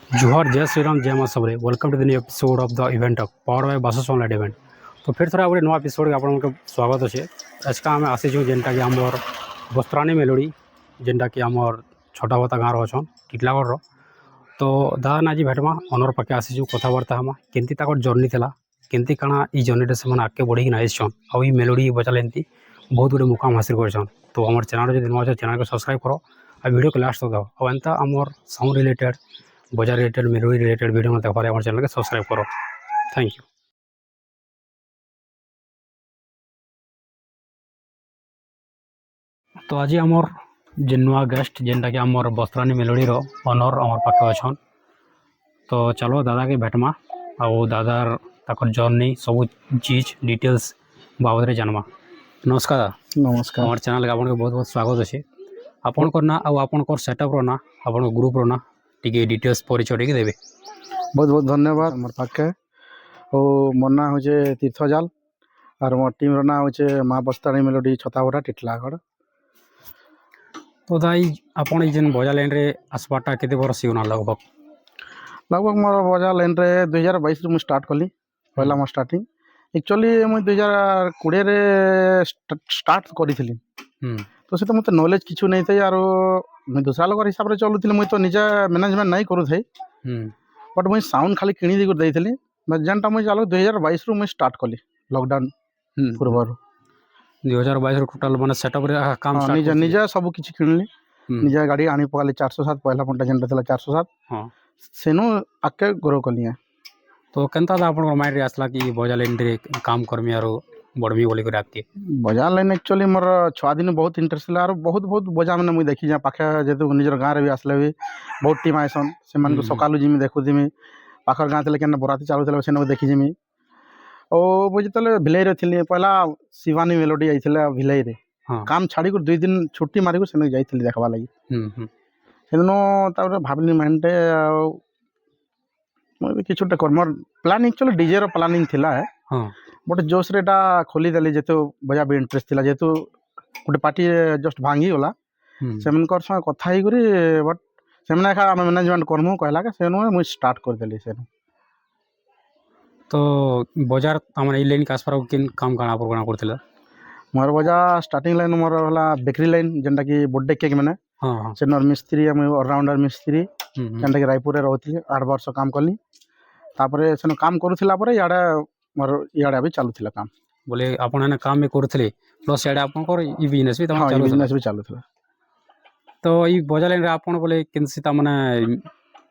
जोहार जय श्री राम जय मां सबरे welcome to the new episode of the event power by बासस ऑनलाइन इवेंट। तो फिर थोड़ा गोटे नुआ एपिसोड आपन स्वागत अच्छे। आज का आम आसीचु जेनटा कि आमर बस्त्राणी मेलोडी जेनटा कि आमर छोटा बता गाँव अच्छन टिटलागढ़। तो दादा आज भेटमा अनर पाखे आसीचु कथबार्ता हमा केमती जर्नी थी केमती काଣା ई जर्नी से आगे बढ़ी आईछन आ मेलोडी बजाले एमती बहुत गुटे मुकाम हासिल कर। तो आम चैनल जो नुआ चैनल को सब्सक्राइब करो आ वीडियो को लास्ट तक दो और एंता आमर साउंड रिलेटेड बजार रिलेटेड मेलोडी रिलेटेड वीडियो में देखा हमारे चैनल को सब्सक्राइब करो। Thank you. तो आज आमर जे नुआ गेस्ट जेनटा कि आमर बस्त्राणी मेलोडी रो ऑनर आमर पाखे अच्छन। तो चलो दादा के भेटमा आउ दादार ताकर जर्नी सब चीज डिटेल्स बाबद जानमा। नमस्कार दादा। नमस्कार। हमारे चैनल के आपको बहुत बहुत स्वागत अच्छे। आपन ना आपन सेटअप रो ना आपन ग्रुप रो ना टिके डिटेल्स परिचय टिके देबे। बहुत बहुत धन्यवाद मोर पाखे। और मोर ना हो तीर्थजाल और मोर टीम रो ना हो माँ बस्त्राणी मेलोडी छताबड़ा टिटलागढ़। तो दाई आपन जेन बजा लाइन रे आसपाटा केते वर्ष होना लगभग मोर बजा लाइन रे 2022 रे स्टार्ट कली पहला मोर स्टार्टिंग एक्चुअली मुझे 2020 रे स्टार्ट करी तो से तो मत नॉलेज किछु नहीं थे यार मुझे दूसरा लोग हिसाब से चलुली मुझे तो निजे मैनेजमेंट नहीं करू थे बट मुझे साउंड खाली किणी देती जेनटा मुझे चलो 2022 रु मुझे स्टार्ट कली लॉकडाउन पूर्व 2022 टोटल माने सेटअप रे काम स्टार्ट निजे निजे सब किछि किणली निजे गाड़ी आनी पकाली 407 पहला पंटा जेनटा थला 407 हां सेनु आके ग्रो कलिया। तो केनता आपन माइंड रे आसला कि बजा लाइन रे काम करमी आरो बड़मी बोली कर आती बजा लाइन एक्चुअली मोर 6 दिन बहुत इंटरेस्ट ला बहुत बहुत बजा मैंने मुझे देखी जा पाखे जेतु निजर गाँव रे भी आसले भी बहुत टीम आइसन से मान को सकालु जिमी देखु जिमी पाखर गाँव थे केन बराती चालू थे से देखी जिमी और मुझे जो भिलई रे थिली पहला शिवानी मेलोडी आइथिला भिलई रे काम छाड़ी कर 2 दिन छुट्टी मारी से जाइथिली देखबा लागि सेदिनो तापर भाबली माइंडे मैं किछुटे कर्मर प्लान एक्चुअली डीजे रो प्लानिंग थिला है बट जोश रेटा खोली देली जेतु बजा भी इंटरेस्ट थिला जेतु गोटे पार्टी जस्ट भांगी गला सेमनकर संग कथा ही करी बट सेमना खा हम मैनेजमेंट करमु कहला के सेनु मुझे स्टार्ट कर देली सेनु। तो बाजार हमर ई लाइन के आसपास किन काम काना पर करथिला मोर बजा स्टार्टिंग लाइन मोर होला बेकरी लाइन जेंटा कि बर्थडे केक माने हां से नर मिस्त्री हम ऑलराउंडर मिस्त्री जेंटा कि रायपुर रे रहथि 8 वर्ष काम करली तापरे सेनु काम करूथिला परे याडा मोर याडा भी चालू थिला काम बोले आपन ने काम में करथले प्लस याडा आपन को ई बिजनेस भी तम चालू बिजनेस भी चालू थिला। तो ई बजा लाइन रे आपन बोले केनसी ता माने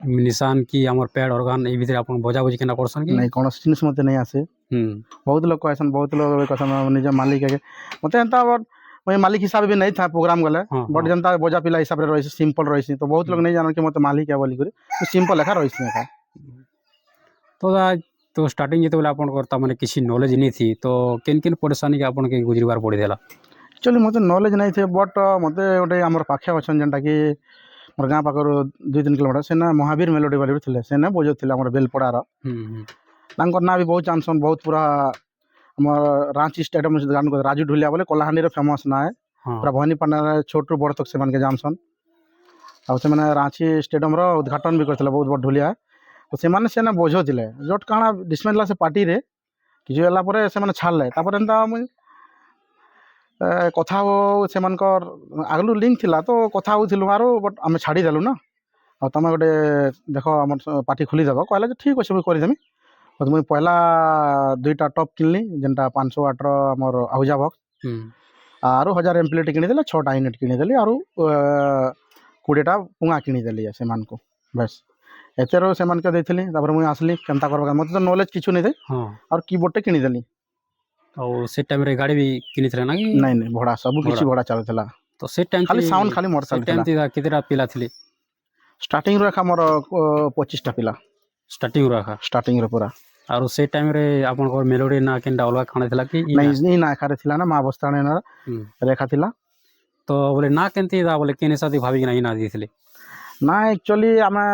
निशान की हमर पैड ऑर्गन ई भीतर आपन बजा बजी केना करसन कि नहीं कोन जिनिस मते नहीं आसे बहुत लोग कहसन बहुत लोग कहसन निजे मालिक के मते एंता मैं मालिक हिसाब भी नहीं था प्रोग्राम गले बट जनता बजा पिला हिसाब रे रहिस सिंपल रहिस तो बहुत लोग नहीं जानन कि मते मालिक है बोली करी सिंपल लेखा रहिस का। तो स्टार्टिंग जेते बोले आपन करता माने किसी नॉलेज नहीं थी तो किन किन परेशानी के आपन के गुजरबार पड़ी देला एक्चुअली मते नॉलेज नहीं थे बट मते ओटे हमर पाखे अछन जेंटा कि मोर गाँ पाखर 2-3 किलोमीटर से ना महावीर मेलोडी वाले थे से ना बजो थे हमर बेलपड़ार ना भी बहुत जानसन बहुत पूरा हमर रांची स्टेडियम गान को राजू ढुलिया बोले कलाहांडी रे फेमस ना है पूरा भवानी पांडा छोटू बड़ तक से मान के जानसन और से माने रांची स्टेडियम रो उद्घाटन भी करथिले बहुत बड़ ढुलिया तो से माने से ना बजो थिले जट काना डिसमेंटला से पार्टी रे किछु एला परे से माने छाड़ले तापर एंता कथा से आगलू लिंक थिला तो कथा होथिलु आरो बट आम छाड़ी देलु ना और तुम गोटे देख आम पार्टी खोलीदेव कहला ठीक अच्छे मुझे करदेमी तो मुझे पहला 2टा टॉप किनली जेनटा 500 वाट आमर आहुजा बक्स आरो 1000 एम्पलीट किनीदेली 6टा यूनिट किनीदेली आरो 20टा पुंगा किनीदेली से बस एतेरो से मुझे आसली केनता करबा मत तो नॉलेज किछु नहीं थे और कीबोर्ड किनीदेली और से टाइम रे गाड़ी भी किनी थला ना कि नहीं भड़ा सब किछि भड़ा चलथला तो से टाइम खाली साउंड खाली मोर चलथला टाइम तिदा केतेरा पिला थिले स्टार्टिंग रखा मोर 25टा पिला स्टार्टिंग रे पूरा और से टाइम रे आपन को मेलोडी ना केन डालवा खाने थला कि नहीं ना खारे थिला ना मां बस्ताने ना रेखा थिला तो बोले ना केनती दा बोले केने साथी भाभी नहीं ना दिथिले ना एक्चुअली आमे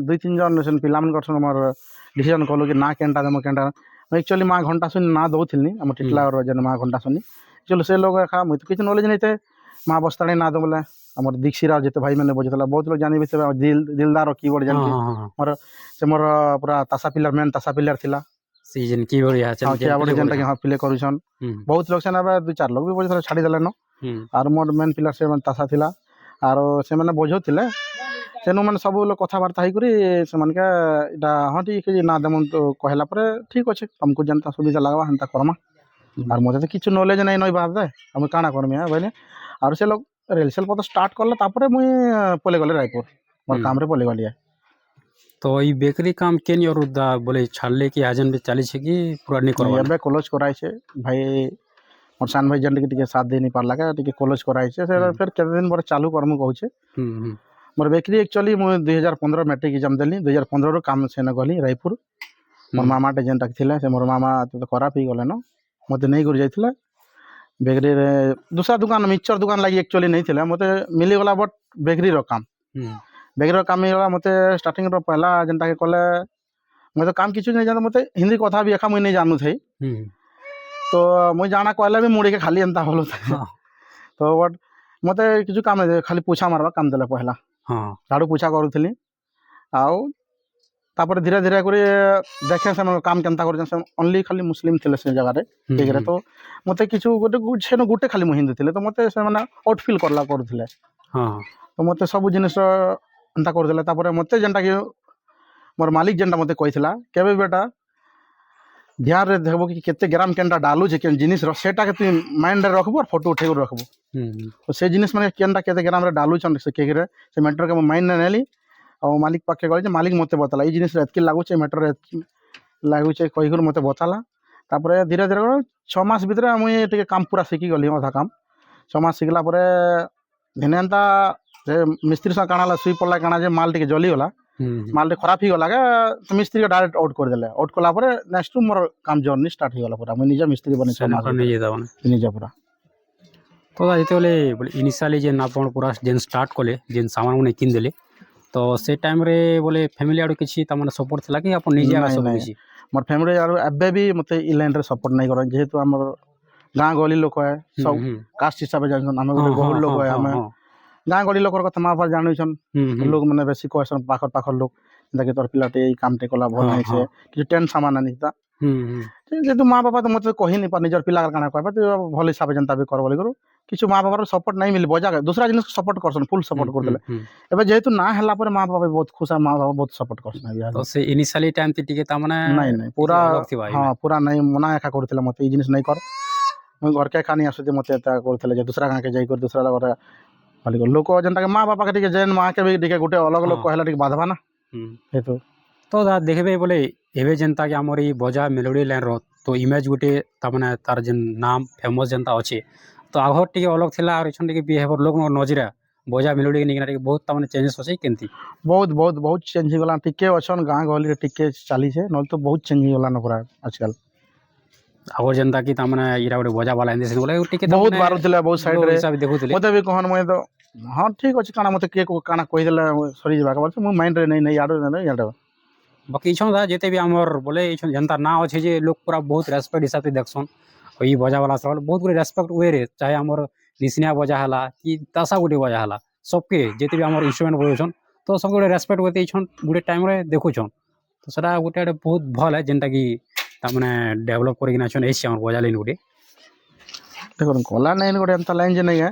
2-3 जन पिला मन करसन हमर डिसीजन कलो कि ना केनटा दम केनटा एक्चुअली माँ घंटा सुनी ना दौली आम टिटला जन माँ घंटा सुनी चलो से लोग खा मुझे तो किसी नॉलेज नहीं थे माँ बस्ताणी ना दो बोले আমার দীক্ষিরা যেতে ভাই মানে বজেଥିଲା ବହୁତ ଲୋକ ଜାଣିବେ ସେ ଦିଲଦାର କିବୋର୍ଡ ହଁ ଜାଣିଛି ହଁ ହଁ ମୋର ସେ ମୋର ପୁରା ତାସା ପିଲାର ମେନ୍ ତାସା ପିଲାର ଥିଲା ସେ ଯେନ୍ କିବୋର୍ଡ ୟା ହଁ କିବୋର୍ଡ ଯେନ୍ଟାକି ହଁ ପ୍ଲେ କରୁଛନ୍ ହୁଁ ବହୁତ ଲୋକ ସେନେ ଏବେ 2-4 ଲୋକ ବି ବଜେଥିଲା ଛାଡ଼ିଦେଲେନ ହୁଁ ଆର ମୋର ମେନ୍ ପିଲାର ସେ ତାସା ଥିଲା ଆର ସେମାନେ ବଜଉଥିଲେ ସେନୁ ମାନେ ସବୁ ଲୋକ କଥାବାର୍ତ୍ତା ହେଇକରି ସେମାନକେ ଏଇଟା ହଁ ଠିକ୍ ଅଛି ନା ଦେମନ୍ ତ କହିଲା ପରେ ଠିକ୍ ଅଛି ତମକୁ ଯେନ୍ତା ସୁବିଧା ଲାଗ୍ବା ହେନ୍ତା କର୍ମା আর মধ্যে তো কিছু নলেজ নাই নই বাদ আমি কাଣା করমি হ্যাঁ বলে আর সে লোক রেলসেল পথ স্টার্ট করলে তারপরে মুই পলে গলি রায়পুর মোর কামরে পলে গলি তো এই বেকারি কাম কেন ইয়র বলে ছাড়লে কি আজন भी চালিছে কি পুরা নি করবা ଏବେ କଲେଜ କରାଇছে ଭାଇ ମୋର ସାନ ଭାଇ ଯେନ୍ ଟିକେ ସାଥ ଦେଇ ନି ପାରଲା କା ଟିକେ କଲେଜ କରାଇছে ସେ ଫେର କେତେ ଦିନ ପରେ ଚାଲୁ କରମୁ କହୁଛେ ହୁଁ ହୁଁ ମୋର ବେକରୀ ଆକ୍ଚୁଆଲି ମୁଁ 2015 ମ୍ୟାଟ୍ରିକ୍ ଏକ୍ଜାମ୍ ଦେଲି 2015 କାମ ସେନେ ଗଲି ରାୟପୁର ମୋର ମାମାଟେ ଯେନ୍ଟା ଥିଲା ସେ ମୋର ମାମା ତ ଖରାପ ହେଇଗଲେ ନ ମୋତେ ନେଇକରି ଯାଇଥିଲା ବେକରୀରେ ଦୁସରା ଦୋକାନ ମିକ୍ସଚର ଦୋକାନ ଲାଗି ଆକ୍ଚୁଆଲି ନେଇଥିଲା ମୋତେ ମିଳିଗଲା ବଟ୍ ବେକରୀର କାମ ହୁଁ ବେକରୀର କାମ ହେଇଗଲା ମୋତେ ଷ୍ଟାର୍ଟିଂର ପହଲା ଯେନ୍ଟାକି କଲେ ମୁଇଁ ତ କାମ କିଛି ନାଇଁ ଜାଣେ ମୋତେ ହିନ୍ଦୀ କଥା ବି ଏକା ମୁଇଁ ନେଇ ଜାଣୁଥାଇ ହୁଁ ତ ମୁଇଁ ଜାଣା କହିଲେ ବି ମୁଡ଼ିକେ ଖାଲି ଏନ୍ତା ହଲ ହଁ ତ ବଟ୍ ମୋତେ କିଛି କାମ ନାଇଁ ଖାଲି ପୁଛା ମାରବା କାମ ଦେଲେ ପହଲା ହଁ ଝାଡ଼ୁ ପୁଛା କରୁଥିଲି ଆଉ ତାପରେ ଧୀରେ ଧୀରେ କରି ଦେଖେ ସେମାନେ କାମ କେନ୍ତା କରୁଛନ୍ ସେମାନେ ଓନ୍ଲି ଖାଲି ମୁସଲିମ୍ ଥିଲେ ସେ ଜାଗାରେ ଠିକ୍ରେ ତ ମୋତେ କିଛି ସେନ ଗୋଟେ ଖାଲି ମୁଁ ହିନ୍ଦୀ ଥିଲେ ତ ମୋତେ ସେମାନେ ଆଉଟ୍ ଫିଲ୍ କରଲା କରୁଥିଲେ ହଁ ତ ମୋତେ ସବୁ ଜିନିଷ ଏନ୍ତା କରୁଥିଲେ ତାପରେ ମୋତେ ଯେନ୍ଟାକି ମୋର ମାଲିକ ଯେନ୍ଟା ମୋତେ କହିଥିଲା କେବେ ବେଟା ଧ୍ୟାନରେ ଦେଖବ କି କେତେ ଗ୍ରାମ କେନ୍ଟା ଡାଲୁଛେ କେନ୍ ଜିନିଷର ସେଟାକେ ତୁଇ ମାଇଣ୍ଡରେ ରଖବୁ ଆଉ ଫଟୋ ଉଠେଇକରି ରଖବୁ ହୁଁ ତ ସେ ଜିନିଷ ମାନେ କେନ୍ଟା କେତେ ଗ୍ରାମରେ ଡାଲୁଛନ୍ ସେ କେକ୍ରେ ସେ ମ୍ୟାଟର୍କେ ମୁଁ ମାଇଣ୍ଡରେ ନେଲି ଆଉ ମାଲିକ ପାଖେ ଗଲି ଯେ ମାଲିକ ମୋତେ ବତାଲା ଏଇ ଜିନିଷରେ ଏତ୍କି ଲାଗୁଛେ ମ୍ୟାଟର୍ରେ ଏତ୍କି ଲାଗୁଛେ କହିକରି ମୋତେ ବତାଲା ତାପରେ ଧୀରେ ଧୀରେ 6 ମାସ ଭିତରେ ମୁଇଁ ଟିକେ କାମ ପୁରା ଶିଖିଗଲି ଅଧା କାମ 6 ମାସ ଶିଖିଲା ପରେ ଦିନେ ଏନ୍ତା ସେ ମିସ୍ତ୍ରୀ ସହ କାଣା ହେଲା ଶୁଇ ପଡ଼ିଲା କାଣା ଯେ ମାଲ ଟିକେ ଜଲିଗଲା ମାଲ ଟିକେ ଖରାପ ହେଇଗଲା କେ ମିସ୍ତ୍ରୀକେ ଡାଇରେକ୍ଟ ଆଉଟ୍ କରିଦେଲେ ଆଉଟ୍ କଲା ପରେ ନେକ୍ସଟ ମୋର କାମ ଜର୍ଣ୍ଣି ଷ୍ଟାର୍ଟ ହେଇଗଲା ପୁରା ମୁଇଁ ନିଜେ ମିସ୍ତ୍ରୀ ବନି 6 ମାସ ନିଜେ ପୁରା ତ ଯେତେବେଳେ ଇନିସିଆଲି ଯେନ୍ ଆପଣ ପୁରା ଯେନ୍ ଷ୍ଟାର୍ଟ କଲେ ଯେନ୍ ସାମାନ ମାନେ କିଣିଦେଲେ ତ ସେ ଟାଇମ୍ରେ ବୋଲେ ଫ୍ୟାମିଲି ଆଡ଼ୁ କିଛି ତାମାନେ ସପୋର୍ଟ ଥିଲା କି ଆପଣ ନିଜେ ଆଗ ନାଇଁ ସବୁ ନାଇଁ କିଛି ମୋର ଫ୍ୟାମିଲି ଏବେ ବି ମୋତେ ଇ ଲାଇନ୍ରେ ସପୋର୍ଟ ନାଇଁ କରେ ଯେହେତୁ ଆମର ଗାଁ ଗହଳି ଲୋକ ହେ ସବୁ କାଷ୍ଟ ହିସାବରେ ଜାଣିଛନ୍ ଆମେ ଗୋଟେ ଗହଳି ଲୋକ ହେ ଆମେ ଗାଁ ଗହଳି ଲୋକର କଥା ମା ବାପା ଜାଣିଛନ୍ ଲୋକମାନେ ବେଶୀ କହେସନ୍ ପାଖର ପାଖର ଲୋକ ଯେନ୍ତାକି ତୋର ପିଲାଟେ ଏଇ କାମଟେ କଲା ଭଲ ନାହିଁ ସେ କିଛି ଟେନ୍ ସାମାନ ଆନିତା ଯେହେତୁ ମା ବାପା ତ ମୋତେ କହିନି ପାର ନିଜର ପିଲା କାଣା କହିବା ତୁ ଭଲ ହିସାବରେ ଯେନ୍ତା ବି କର ବୋଲି କରୁ কিছু মা বাবার সপোর্ট নাই মিলি বজা দুসরা জিনিস সপোর্ট করছেন ফুল সপোর্ট করদেলে এবার যেহেতু না হেলা পরে মা বাবা বহুত খুশ আর মা বাবা বহুত সপোর্ট করছেন তো সে ইনিশিয়ালি টাইম টিকে তামানে নাই নাই পুরা হ্যাঁ পুরা নাই মনা একা করুଥିଲେ মতে এই জিনিস নাই কর মুই ঘরকে খানি আসুতে মতে এতা করুଥିଲେ যে দুসরা গাঁকে যাই কর দুসরা লগরে খালি লোক যেনটাকে মা বাপাকে টিকে যেন মাকে ବି ଟିକେ ଗୋଟେ ଅଲଗ ଅଲଗ କହିଲା ଟିକେ ବାଧବା ନା ହେତୁ ତ ଦେଖିବେ ବୋଲେ ଏବେ ଯେନ୍ତା କି ଆମର ଏଇ ବଜା ମେଲୋଡି ଲାଇନ୍ର ତ ଇମେଜ ଗୋଟେ ତାମାନେ ତାର ଯେନ୍ ନାମ ଫେମସ୍ ଯେନ୍ତା ଅଛି ତ ଆଘର ଟିକେ ଅଲଗ ଥିଲା ଆଉ ଏଛନ୍ ଟିକେ ବିହେଭିୟର ଲୋକଙ୍କ ନଜରା ବଜା ମେଲୋଡି ନେଇକିନା ଟିକେ ବହୁତ ତାମାନେ ଚେଞ୍ଜେସ୍ ଅଛି କେମିତି ବହୁତ ବହୁତ ବହୁତ ଚେଞ୍ଜ ହେଇଗଲା ଟିକେ ଅଛନ୍ ଗାଁ ଗହଳିରେ ଟିକେ ଚାଲିଛେ ନହେଲେ ତ ବହୁତ ଚେଞ୍ଜ ହେଇଗଲାନ ପୁରା ଆଜକାଲ ଆଘର ଯେନ୍ତା କି ତାମାନେ ଇରା ଗୋଟେ ବଜା ବାଲା ଏମିତି ବୋଲେ ଟିକେ ବହୁତ ବାରୁଥିଲା ବହୁତ ସାଇଡରେ ଦେଖୁଥିଲେ ମତେ ବି କହନ ମୁଇଁ ତ ହଁ ଠିକ ଅଛି କାଣା ମତେ କିଏ କାଣା କହିଦେଲେ ସରିଯିବା ବୋଲେ ମୁଁ ମାଇଣ୍ଡରେ ନେଇ ନେଇ ଇଆଡ଼ୁ ଇଆଡ଼ୁ ବାକି ଇଛନ୍ ଯେତେ ବି ଆମର ବୋଲେ ଇଛନ୍ ଯେନ୍ତା ନାଁ ଅଛି ଯେ ଲୋକ ପୁରା ବହୁତ ରେସ୍ପେକ୍ଟ ହିସାବରେ ଦେଖସନ୍ ଇ ବଜା ବାଲା ସବୁ ବହୁତ ଗୁଟେ ରେସ୍ପେକ୍ଟ ୱେରେ ଚାहे ଆମର ନିଶିନିଆ ବଜା ହେଲା କି ତାସା ଗୋଟେ ବଜା ହେଲା ସବକେ ଯେତେ ବି ଆମର ଇନ୍ଷ୍ଟ୍ରୁମେଣ୍ଟ ବଜଉଛନ୍ ତ ସବୁ ଗୋଟେ ରେସ୍ପେକ୍ଟ ଗୋଟେ ଇଛନ୍ ଗୋଟେ ଟାଇମ୍ରେ ଦେଖୁଛନ୍ ତ ସେଟା ଗୋଟେ ଆଡ଼େ ବହୁତ ଭଲ ହେ ଯେନ୍ଟାକି ତାମାନେ ଡେଭଲପ୍ କରିକିନା ଅଛନ୍ ଏଇଛି ଆମର ବଜା ଲାଇନ୍ ଗୋଟେ ଦେଖନ୍ତୁ କଲା ନାଇଁ ଗୋଟେ ଏନ୍ତା ଲାଇନ୍ ଯେ ନାଇଁ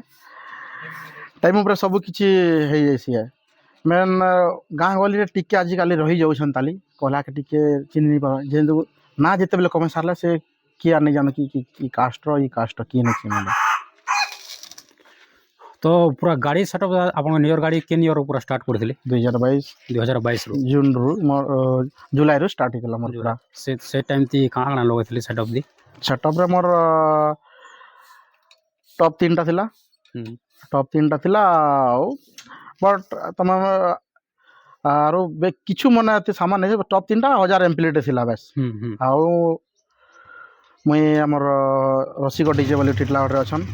ଟାଇମ୍ ଉପରେ ସବୁ କିଛି ହେଇଯାଇଛି ମେନ୍ ଗାଁ ଗହଳିରେ ଟିକେ ଆଜିକାଲି ରହିଯାଉଛନ୍ତି ତାଲି କଲାକେ ଟିକେ ଚିହ୍ନି ନେଇ ପାର ଯେହେତୁ ନା ଯେତେବେଳେ କମେଇ ସାରିଲା ସେ କିଏ ଆର୍ ନେଇ ଜାଣୁ କି କାଷ୍ଟର ଇ କାଷ୍ଟ କିଏ ନେଇ ଚିହ୍ନିଲେ ତ ପୁରା ଗାଡ଼ି ସେଟଅପ୍ ଆପଣ ନିଜର ଗାଡ଼ି କେନ୍ ଇୟର୍ ପୁରା ଷ୍ଟାର୍ଟ କରିଥିଲେ 2022 ଜୁନ୍ରୁ ମୋର ଜୁଲାଇରୁ ଷ୍ଟାର୍ଟ ହେଇଥିଲା ମୋର ପୁରା ସେ ଟାଇମ୍ ତି କାଣା କାଣା ଲଗେଇଥିଲେ ସେଟଅପ୍ ଦି ସେଟଅପ୍ରେ ମୋର ଟପ୍ 3ଟା ଥିଲା ଟପ୍ 3ଟା ଥିଲା ଆଉ ବଟ୍ ତମେ ଆରୁ কিছু ମାନେ ଏତେ ସାମାନ ନେଇ ଟପ୍ 3ଟା 1000 ଏମ୍ପ୍ଲିଟେ ଥିଲା ବେସ୍ ଆଉ ମୁଇଁ ଆମର ରସିକ ଡିଜେ ବୋଲି ଟିଟଲାଗଡ଼ରେ ଅଛନ୍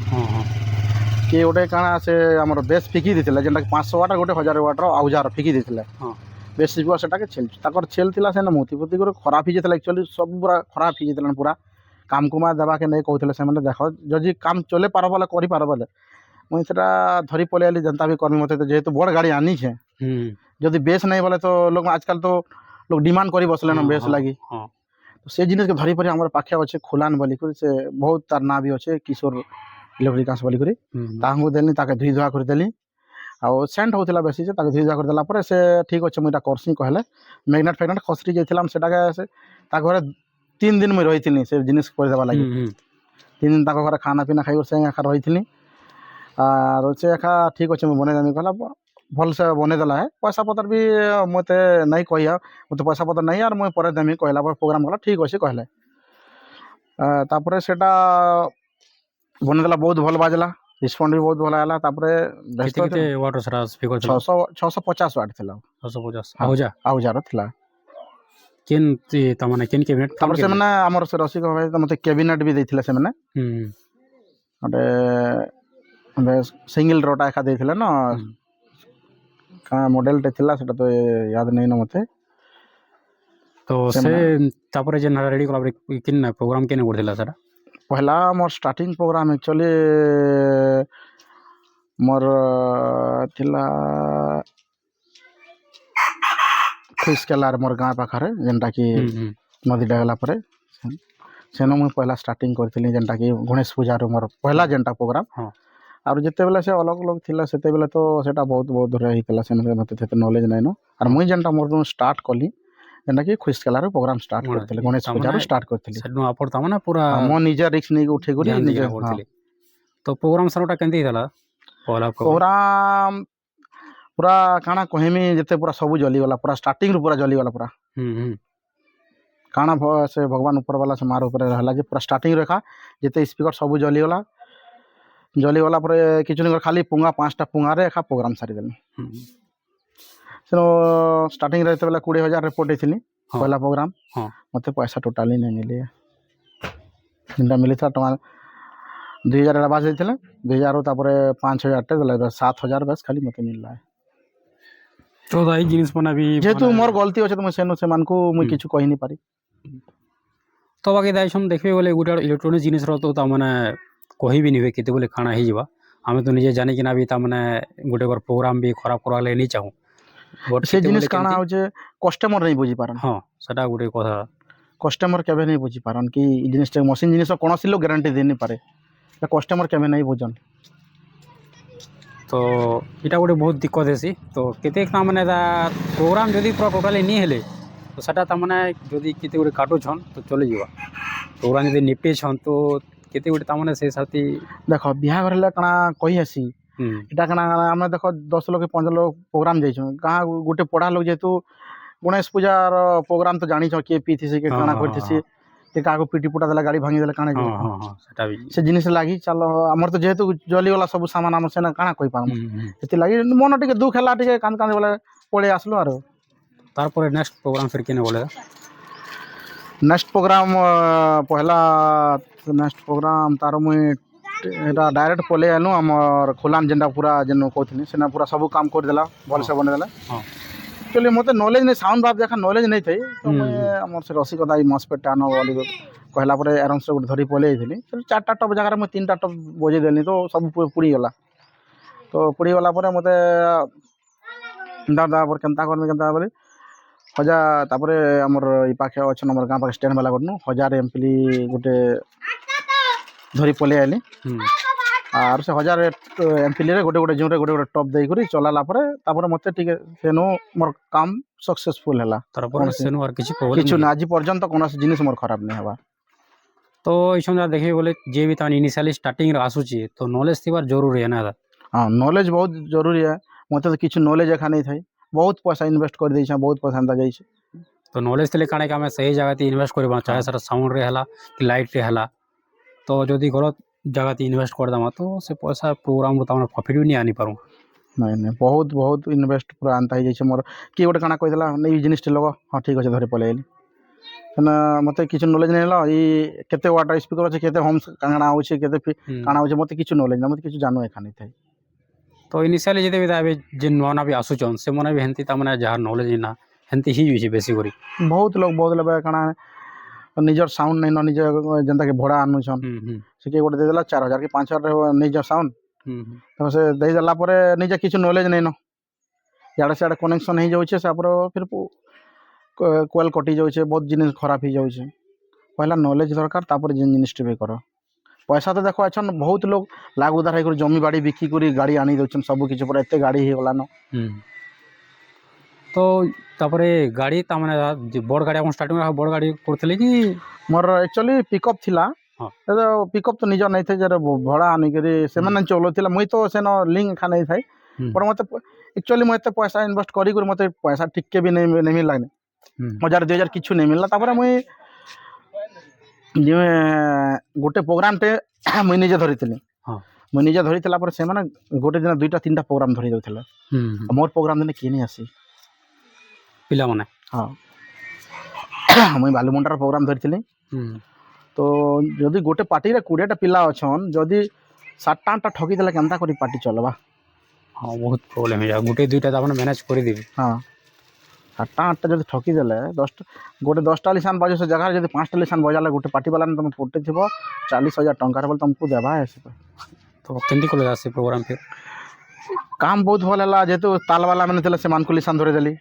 କିଏ ଗୋଟେ କାଣା ସେ ଆମର ବେସ୍ ଫିକି ଦେଇଥିଲା ଯେନ୍ଟାକି 500 ୱାଟ୍ ଗୋଟେ 1000 ୱାଟ୍ର ଆଉଜାର ଫିକି ଦେଇଥିଲେ ବେଶ୍ ଶିଖିବ ସେଟାକେ ଛେଲ୍ ତାଙ୍କର ଛେଲ୍ ଥିଲା ସେନେ ମୁତି ପୁତି କରି ଖରାପ ହେଇଯାଇଥିଲା ଆକ୍ଚୁଆଲି ସବୁ ପୁରା ଖରାପ ହେଇଯାଇଥିଲା ପୁରା କାମକୁମା ଦେବାକେ ନେଇ କହୁଥିଲେ ସେମାନେ ଦେଖ ଯଦି କାମ ଚଲେଇ ପାର ବୋଲେ କରିପାର ବୋଲେ ମୁଇଁ ସେଟା ଧରି ପଳେଇ ଆଇଲି ଯେନ୍ତା ବି କର୍ମି ମତେ ଯେହେତୁ ବଡ଼ ଗାଡ଼ି ଆନିଛେ ଯଦି ବେସ୍ ନାଇଁ ବୋଲେ ତ ଲୋକ ଆଜକାଲ ତ ଲୋକ ଡିମାଣ୍ଡ କରି ବସିଲେନ ବେସ୍ ଲାଗି ତ ସେ ଜିନିଷକେ ଧରି ପରି ଆମର ପାଖେ ଅଛେ ଖୋଲାନ ବୋଲିକରି ସେ ବହୁତ ତାର ନାଁ ବି ଅଛେ କିଶୋର ଇଲେକ୍ଟ୍ରିକାଲ୍ସ ବୋଲିକରି ତାହାଙ୍କୁ ଦେଲି ତାକେ ଧୁଇ ଧୁଆ କରିଦେଲି ଆଉ ସେଣ୍ଟ ହେଉଥିଲା ବେଶୀ ଯେ ତାକୁ ଧୁଇ ଧୁଆ କରିଦେଲା ପରେ ସେ ଠିକ୍ ଅଛେ ମୁଇଁ ଏଇଟା କର୍ସି କହିଲେ ମ୍ୟାଗ୍ନେଟ୍ ଫ୍ୟାଗ୍ନେଟ୍ ଖସରି ଯାଇଥିଲା ସେଟାକେ ସେ ତା ଘରେ 3 ଦିନ ମୁଇଁ ରହିଥିଲି ସେ ଜିନିଷ କରିଦେବା ଲାଗି 3 ଦିନ ତାଙ୍କ ଘରେ ଖାନା ପିନା ଖାଇକରି ସେ ଏକା ରହିଥିଲି ଆରୁ ସେ ଏକା ଠିକ୍ ଅଛେ ମୁଇଁ ବନେଇଦେମି କହିଲା ଭଲସେ ବନେଇଦେଲା ପଇସା ପତ୍ର ବି ମତେ ନାଇଁ କହିଆ ମତେ ପଇସା ପତ୍ର ନାଇଁ ଆର୍ ମୁଇଁ ପରେ ଦେମି କହିଲା ପରେ ପ୍ରୋଗ୍ରାମ୍ କଲା ଠିକ୍ ଅଛି କହିଲେ ତାପରେ ସେଟା ବନେଇଦେଲା ବହୁତ ଭଲ ବାଜିଲା ରିସ୍ପଣ୍ଡ ବି ବହୁତ ଭଲ ହେଲା ତାପରେ କେତେ ୱାଟ୍ର ସେଟା ସ୍ପିକର ଥିଲା 650 ୱାଟ୍ ଥିଲା 650 ଆହୁଜାର ଥିଲା କେନ୍ ତାମାନେ କେନ୍ କ୍ୟାବିନେଟ୍ ତାପରେ ସେମାନେ ଆମର ସେ ରସିକ ଭାଇ ମତେ କ୍ୟାବିନେଟ୍ ବି ଦେଇଥିଲେ ସେମାନେ ଗୋଟେ ସିଙ୍ଗଲ ରୋଟା ଏକା ଦେଇଥିଲେ ନା କାଣା ମଡେଲଟେ ଥିଲା ସେଟା ତ ୟାଦ ନେଇନ ମତେ ତ ସେ ତାପରେ ଯେନ୍ ରେଡ଼ି କଲା ପରେ କେନ୍ ପ୍ରୋଗ୍ରାମ୍ କେନ୍ କରିଥିଲା ସେଟା ପହଲା ମୋର ଷ୍ଟାର୍ଟିଂ ପ୍ରୋଗ୍ରାମ୍ ଆକ୍ଚୁଆଲି ମୋର ଥିଲା ଖୁଇସ୍କେଲାର ମୋର ଗାଁ ପାଖରେ ଯେନ୍ଟାକି ନଦୀଟା ଗଲା ପରେ ସେନ ମୁଇଁ ପହଲା ଷ୍ଟାର୍ଟିଂ କରିଥିଲି ଯେନ୍ଟାକି ଗଣେଶ ପୂଜାରୁ ମୋର ପହଲା ଯେନ୍ଟା ପ୍ରୋଗ୍ରାମ୍ ଆଉ ଯେତେବେଳେ ସେ ଅଲଗ ଅଲଗ ଥିଲା ସେତେବେଳେ ତ ସେଟା ବହୁତ ବହୁତ ଦୂର ହେଇଥିଲା ସେମିତି ମୋତେ ସେତେ ନଲେଜ ନାଇଁନ ଆର୍ ମୁଇଁ ଯେନ୍ଟା ମୋର ଷ୍ଟାର୍ଟ କଲି ଯେନ୍ଟାକି ଖୁଇସ୍କେଲାରୁ ପ୍ରୋଗ୍ରାମ୍ ଷ୍ଟାର୍ଟ କରିଥିଲି ଗଣେଶ ପୂଜାରୁ ଷ୍ଟାର୍ଟ କରିଥିଲି ଆପଣ ତାମାନେ ପୁରା ମୋ ନିଜେ ରିକ୍ସ ନେଇକି ଉଠେଇକରି ନିଜେ କରିଥିଲି ତ ପ୍ରୋଗ୍ରାମ୍ ସାରଟା କେମିତି ହେଇଥିଲା ପ୍ରୋଗ୍ରାମ୍ ପୁରା କାଣା କହେମି ଯେତେ ପୁରା ସବୁ ଜଲିଗଲା ପୁରା ଷ୍ଟାର୍ଟିଂରୁ ପୁରା ଜଲିଗଲା ପୁରା କାଣା ସେ ଭଗବାନ ଉପରବାଲା ସେ ମାର ଉପରେ ରହିଲା ଯେ ପୁରା ଷ୍ଟାର୍ଟିଂରୁ ଏକା ଯେତେ ସ୍ପିକର ସବୁ ଜଲିଗଲା ପରେ କିଛି ଦିନ ଖାଲି ପୁଙ୍ଗା 5ଟା ପୁଙ୍ଗାରେ ଏକା ପ୍ରୋଗ୍ରାମ୍ ସାରିଦେଲି ସେନ ଷ୍ଟାର୍ଟିଂରେ ଯେତେବେଳେ 20,000 ପଠେଇଥିଲି ପହଲା ପ୍ରୋଗ୍ରାମ୍ ମୋତେ ପଇସା ଟୋଟାଲି ନାଇଁ ମିଲି ଯେନ୍ଟା ମିଳିଥିଲା ଟଙ୍କା 2,000 ବାସ୍ ଦେଇଥିଲେ 2,000 ତାପରେ 5,000ଟେ ଦେଲେ 7,000 ବାସ୍ ଖାଲି ମୋତେ ମିଳିଲା ତ ଏଇ ଜିନିଷ ମାନେ ବି ଯେହେତୁ ମୋର ଗଲତି ଅଛେ ତ ମୁଇଁ ସେମାନଙ୍କୁ ମୁଇଁ କିଛି କହିନି ପାରି ତ ବାକି ଦାଇଛନ୍ ଦେଖିବେ ବୋଲେ ଗୋଟେ ଇଲେକ୍ଟ୍ରୋନିକ୍ ଜିନିଷର ତ ତାମାନେ କହିବିନି ହୁଏ କେତେବେଳେ କାଣା ହେଇଯିବା ଆମେ ତ ନିଜେ ଜାଣିକିନା ବି ତାମାନେ ଗୋଟେ ପ୍ରୋଗ୍ରାମ୍ ବି ଖରାପ କରବା ଲାଗି ନେଇ ଚାହୁଁ ସେ ଜିନିଷ କାଣା ହଉଛେ କଷ୍ଟମର ନେଇ ବୁଝିପାରନ୍ ହଁ ସେଟା ଗୋଟେ କଥା କଷ୍ଟମର କେବେ ନେଇ ବୁଝିପାରନ୍ କି ଜିନିଷଟା ମେସିନ୍ ଜିନିଷ କୌଣସି ଲୋକ ଗ୍ୟାରେଣ୍ଟି ଦେଇ ପାରେ କଷ୍ଟମର କେବେ ନାଇଁ ବୁଝନ୍ ତ ଏଇଟା ଗୋଟେ ବହୁତ ଦିକ୍କତ ହେସି ତ କେତେ ତାମାନେ ପ୍ରୋଗ୍ରାମ୍ ଯଦି ପୁରା ଟୋଟାଲି ନି ହେଲେ ତ ସେଟା ତାମାନେ ଯଦି କେତେ ଗୋଟେ କାଟୁଛନ୍ ତ ଚଲିଯିବା ପ୍ରୋଗ୍ରାମ୍ ଯଦି ନିପଟେଇଛନ୍ ତ କେତେ ଗୋଟେ ତାମାନେ ସେ ସାଥି ଦେଖ ବିହାଘର ହେଲେ କାଣା କହି ଆସି ଏଇଟା କାଣା ଆମେ ଦେଖ 10 ଲୋକ 15 ଲୋକ ପ୍ରୋଗ୍ରାମ୍ ଯାଇଛୁ କାହା ଗୋଟେ ପଢ଼ା ଲୋକ ଯେହେତୁ ଗଣେଶ ପୂଜାର ପ୍ରୋଗ୍ରାମ୍ ତ ଜାଣିଛ କିଏ ପିଇଥିସି କିଏ କାଣା କରିଥିସି କିଏ କାହାକୁ ପିଟି ପୁଟା ଦେଲା ଗାଡ଼ି ଭାଙ୍ଗିଦେଲେ କାଣା ସେଟା ବି ସେ ଜିନିଷ ଲାଗି ଚାଲ ଆମର ତ ଯେହେତୁ ଜଲିଗଲା ସବୁ ସାମାନ ଆମର ସେନା କାଣା କହିପାରମୁ ସେଥିଲାଗି ମନ ଟିକେ ଦୁଃଖ ହେଲା ଟିକେ କାନ୍ଦି ବୋଲେ ପଳେଇ ଆସିଲୁ ଆରୁ ତାରପରେ ନେକ୍ସଟ ପ୍ରୋଗ୍ରାମ୍ ଫିର କେନେ ବୋଲେ ନେକ୍ସଟ ପ୍ରୋଗ୍ରାମ୍ ପହଲା ନେକ୍ସଟ ପ୍ରୋଗ୍ରାମ୍ ତାର ମୁଇଁ ଏଇଟା ଡାଇରେକ୍ଟ ପଳେଇ ଆଇଲୁ ଆମର ଖୋଲାନ ଯେନ୍ଟା ପୁରା ଯେନ୍ କହୁଥିଲି ସେନା ପୁରା ସବୁ କାମ କରିଦେଲା ଭଲସେ ବନେଇଦେଲା ଆକ୍ଚୁଆଲି ମୋତେ ନଲେଜ ନେଇ ସାଉଣ୍ଡ ବାବଦ ଦେଖା ନଲେଜ ନେଇ ଥାଇ ତ ମୁଇଁ ଆମର ସେ ରସିକତା ଏଇ ମସ୍ପେଟ୍ଟା ଆନ ବୋଲି କହିଲା ପରେ ଆରାମସେ ଗୋଟେ ଧରି ପଳେଇ ଯାଇଥିଲି 4ଟା ଟପ୍ ଜାଗାରେ ମୁଇଁ 3ଟା ଟପ୍ ବଜେଇ ଦେଲି ତ ସବୁ ପୁଡ଼ିଗଲା ତ ପୁଡ଼ିଗଲା ପରେ ମୋତେ ତାପରେ କେନ୍ତା କରମି କେନ୍ତା ବୋଲି ତାପରେ ଆମର ଏଇ ପାଖେ ଅଛନ୍ ଆମର ଗାଁ ପାଖେ ଷ୍ଟାଣ୍ଡ ବାଲା କରିନୁ 1000 ଏମ୍ପିଲି ଗୋଟେ ଧରି ପଳେଇ ଆଇଲି ଆର୍ ସେ 1000 ଏମ୍ପିଲିରେ ଗୋଟେ ଜୁରେ ଗୋଟେ ଟପ୍ ଦେଇକରି ଚଲାଲା ପରେ ତାପରେ ମୋତେ ଟିକେ ସେନୁ ମୋର କାମ ସକ୍ସେସଫୁଲ ହେଲା ତାରପରେ ସେନୁ আর কিছু না ଆଜି ପର୍ଯ୍ୟନ୍ତ କୌଣସି ଜିନିଷ ମୋର ଖରାପ ନାଇଁ ହେବା ତ এই সময় ଦେଖିବେ ବୋଲେ ଯିଏ ବି ତାମାନେ ଇନିସିଆଲି ଷ୍ଟାର୍ଟିଂରେ ଆସୁଛି ତ ନଲେଜ ଥିବାର ଜରୁରୀ ନା ହଁ ନଲେଜ ବହୁତ ଜରୁରୀ ହେ ମୋତେ ତ କିଛି ନଲେଜ ଏକା ନେଇ ଥାଇ ବହୁତ ପଇସା ଇନଭେଷ୍ଟ କରିଦେଇଛେ ବହୁତ ପଇସା ଏନ୍ତା ଯାଇଛି ତ ନଲେଜ ଥିଲେ କାଣା କି ଆମେ ସେହି ଜାଗାରେ ଇନଭେଷ୍ଟ କରିବା ଚାहे ସେଟା ସାଉଣ୍ଡରେ ହେଲା କି ଲାଇଟ୍ରେ ହେଲା ତ ଯଦି ଗଲତ ଜାଗାରେ ଇନଭେଷ୍ଟ କରିଦେମା ତ ସେ ପଇସା ପ୍ରୋଗ୍ରାମରୁ ତାମାନେ ପ୍ରଫିଟ୍ ବି ନି ଆନିପାରୁ ନାଇଁ ନାଇଁ ବହୁତ ଇନଭେଷ୍ଟ ପୁରା ଆନ୍ତା ହେଇଯାଇଛି ମୋର କିଏ ଗୋଟେ କାଣା କହିଦେଲା ଏଇ ଜିନିଷଟି ଲଗ ହଁ ଠିକ୍ ଅଛି ଧରି ପଳେଇ ଆଇଲି କାହିଁକିନା ମୋତେ କିଛି ନଲେଜ ନାଇଁ ହେଲା ଏଇ କେତେ ୱାଟର ସ୍ପିକର ଅଛି କେତେ ହୋମ୍ସ କାଣା ହେଉଛି କେତେ କାଣା ହେଉଛି ମୋତେ କିଛି ନଲେଜ ନାହିଁ ମୋତେ କିଛି ଜାନୁ ଏକା ନାଇଁ ଥାଏ ତ ଇନିସିଆଲି ଯଦି ବି ଏବେ ଯେନ୍ ନୂଆ ନୂଆ ବି ଆସୁଛନ୍ ସେମାନେ ବି ହେନ୍ତି ତାମାନେ ଯାହାର ନଲେଜ ନା ହେନ୍ତି ହେଇଯାଉଛି ବେଶୀ କରି ବହୁତ ଲୋକ କାଣା ନିଜର ସାଉଣ୍ଡ ନାଇଁ ନ ନିଜ ଯେନ୍ତାକି ଭଡ଼ା ଆନୁଛନ୍ ସେ କିଏ ଗୋଟେ ଦେଇଦେଲା 4,000 କି 5,000 ନିଜର ସାଉଣ୍ଡ तो से देई देला परे निजे किछु नॉलेज नहीं न याडे सियाडे कनेक्शन हो जाउछे सापर फिर कोयल कटि जाउछे बहुत जिनिस खराब हो जाउछे पहला नॉलेज दरकार तापर जिन जिनिस टे भी कर पैसा तो देखो अच्छा बहुत लोग लाग उधार होकर जमी बाड़ी बिकी करी गाड़ी आनी दउछन सब किछु पर एते गाड़ी हो गला न तो तापरे गाड़ी तामाने बड़ गाड़ी आपण स्टार्टिंग में बड़ गाड़ी करथले कि मोर एक्चुअली पिकअप थिला हाँ। तो पिकअप तो निज नहीं थे जरे भड़ा आनी करी से मन चलौथिला मुई तो सेन लिंक खा नहीं थाई पर मते एक्चुअली मु एते पैसा इन्वेस्ट करी कर मते पैसा टिके भी नहीं मिलला 1000 किछु नहीं मिलला तापर मुई जे गोटे प्रोग्राम टे मुई निजे धरिथिली मुई निजे धरिथिला पर से माने गोटे दिन दुईटा तीनटा प्रोग्राम धरि दउथिला मोर प्रोग्राम दिन किए नहीं आसी पिला माने हाँ मुई बालुमुंडार प्रोग्राम धरिथिली तो जदि गोटे पार्टी रे 20टा पिला अछन जदि 7टा 8टा ठगी देला केनता करी पार्टी चलबा हाँ बहुत प्रॉब्लम है गोटे दुईटा आपन मैनेज कर देबे हाँ 7टा 8टा जदि ठकी देले 10 गोटे 10टा लिसान बाजो से जगह जदि 5टा लिसान बजाले गोटे पार्टी वाला ने तुम पोटे थिबो 40,000 टंका बोल तुमको देबा है तो केंदी कोले आसे प्रोग्राम फिर काम बहुत भल है जेहेतु ताल वाला मैंने थे से मानक लिसान धरे देली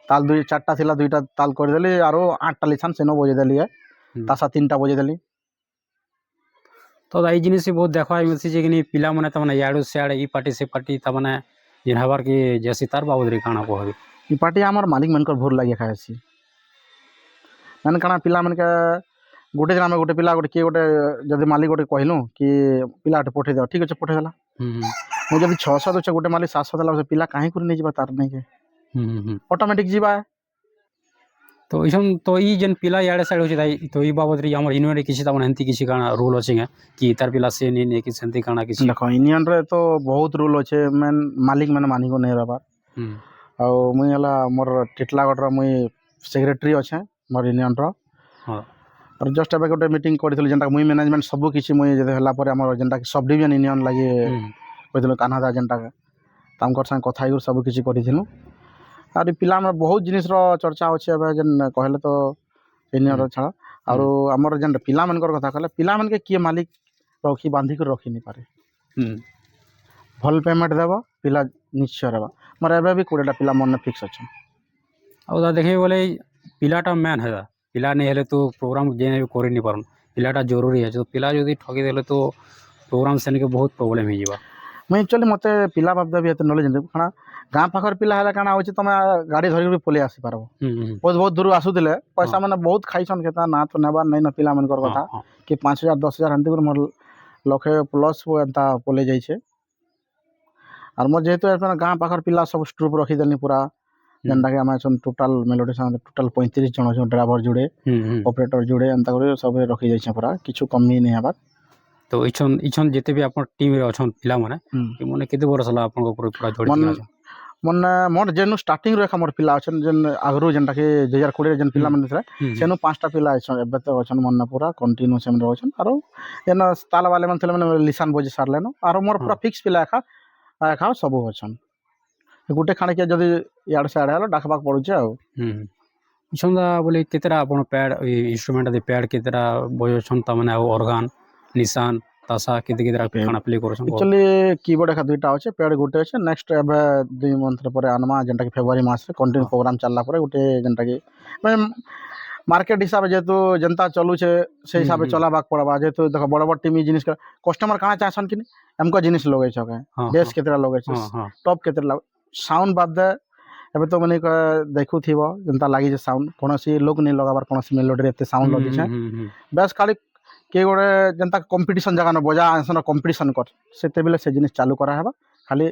ताल 4टा थिला 2टा ताल कर देली आरो 8टा लिसान सेनो बजे देली है तासा 3टा बजे देली तो आई जिनिस बहुत देखा मिलसी जे कि पिला माने तमने याडू सियाडे ई पार्टी से पार्टी तमने जिन हबार की जैसी तार बाबूदरी काना कहबी ई पार्टी हमर मालिक मनकर भोर लागे खाएसी मैंने काना पिला मन के गोटे दिन में गोटे पिला गोटे किए गोटे जदि मालिक गोटे कहलु कि पिला गोटे पठे दे ठीक अच्छे पठे देला मु जदि 600 दउछे गोटे मालिक 700 देला पिला काहे कर नहीं जीवा तार नहीं के ऑटोमेटिक जीवा तो इसन तो ई जेन पिला याडे साइड होची ताई तो ई बाबत रे हमर यूनियन किछि तमन हंती किछि काना रूल अछि कि तार पिला से नि कि सेंती काना किछि देखो यूनियन रे तो बहुत रूल अछि मैन मालिक माने मानी को नहीं रहबा आ मुई हला मोर टिटलागढ़ रो मुई सेक्रेटरी अछि मोर यूनियन रो हां और जस्ट एबे गोटे मीटिंग करथिल जेंटा मुई मैनेजमेंट सब किछि मुई जदि हला पर हमर जेंटा सब डिवीजन यूनियन लागि कहथिल कान्हा जेंटा तामकर संग कथा हिर सब किछि करिथिलु आर पिला में बहुत जिनिस रो चर्चा अछि एबे जेन कहले तो यूनियन रो छा और हमर जेन पिला मनकर कथा कहले पिला मन के किए मालिक रखी बांधी कर रखी नहीं पारे भल पेमेंट देबो पिला निश्चय रहबा मर एबे भी 20टा पिला मन फिक्स अछि आ देखे बोले पिलाटा मेन है पिला नहीं हेले तो प्रोग्राम जे भी कर नहीं पारन पिलाटा जरूरी है तो पिला जदि ठगी देले तो प्रोग्राम सेन के बहुत प्रॉब्लम हो जीवा मैं एक्चुअली मते पिला बाबद भी एते नॉलेज नहीं खाना गाँ पाखर पिला है काना होची तुम गाड़ी धरिक भी पलि आसी पारबो बहुत बहुत दूर आसुदिले पैसा माने बहुत खाइछन केता ना तो नेबार नहीं न पिला मन कर कथा कि 5,000 10,000 हंती कर मोर लखे प्लस वो एंता पले जाई छे और मोर जेहेतु एपन गाँ पाखर पिला सब स्ट्रुप रखी देनी पूरा जेंटा के हम टोटल मेलोडी साउंड टोटल 35 जन छ ड्राइवर जुड़े ऑपरेटर जुड़े एंता कर सब रखी जाई छे पूरा किछु कमी नहीं हबार तो इछन इछन जेते भी अपन टीम रे अछन पिला माने माने केते बरस ला अपन ऊपर पूरा जोड़ी मन मोर जेनु स्टार्टिंग रेखा मोर पिला अछन जेन आगरू जेनटा के 2020 जेन पिला मन थरे सेनु 5टा पिला अछन एबे तो अछन मन पूरा कंटिन्यू सेम रहछन आरो एन ताल वाले मन थले मन लिसान बजे सारलेनो आरो मोर पूरा फिक्स पिला खा सब अछन गुटे खाने के जदी याड से आडा डाकबाक पड़ुचे आ छंदा बोले केतरा अपन पैड इंस्ट्रूमेंट दे पैड केतरा बजो छन त माने ऑर्गन निशान तासा केते केतरा खाना प्ले करो छन एक्चुअली कीबोर्ड का दुईटा अछि पैड गुटे अछि नेक्स्ट एबे 2 मंथ पर आनमा जेंटा कि फेब्रुआरी मास रे कंटिन्यू प्रोग्राम चलला पर गुटे जेंटा कि मार्केट हिसाब जेतु जनता चलू छे से हिसाब चलाबाक पड़बा जेतु देखो बड़ बड़ टीम जिनिस कस्टमर काना चाहसन कि हमको जिनिस लोगे छके बेस केतरा लोगे छ टॉप केतरा साउंड बाद एबे तो माने देखु थिबो जनता लागि जे साउंड कोनोसी लोग नहीं लगाबार कोनोसी मेलोडी रे एते साउंड लगी छे बेस खाली के गोटे जनता कंपटीशन जगह न बजा आसन कंपटीशन कर सेते बेले से जिनिस चालू करा हेबा खाली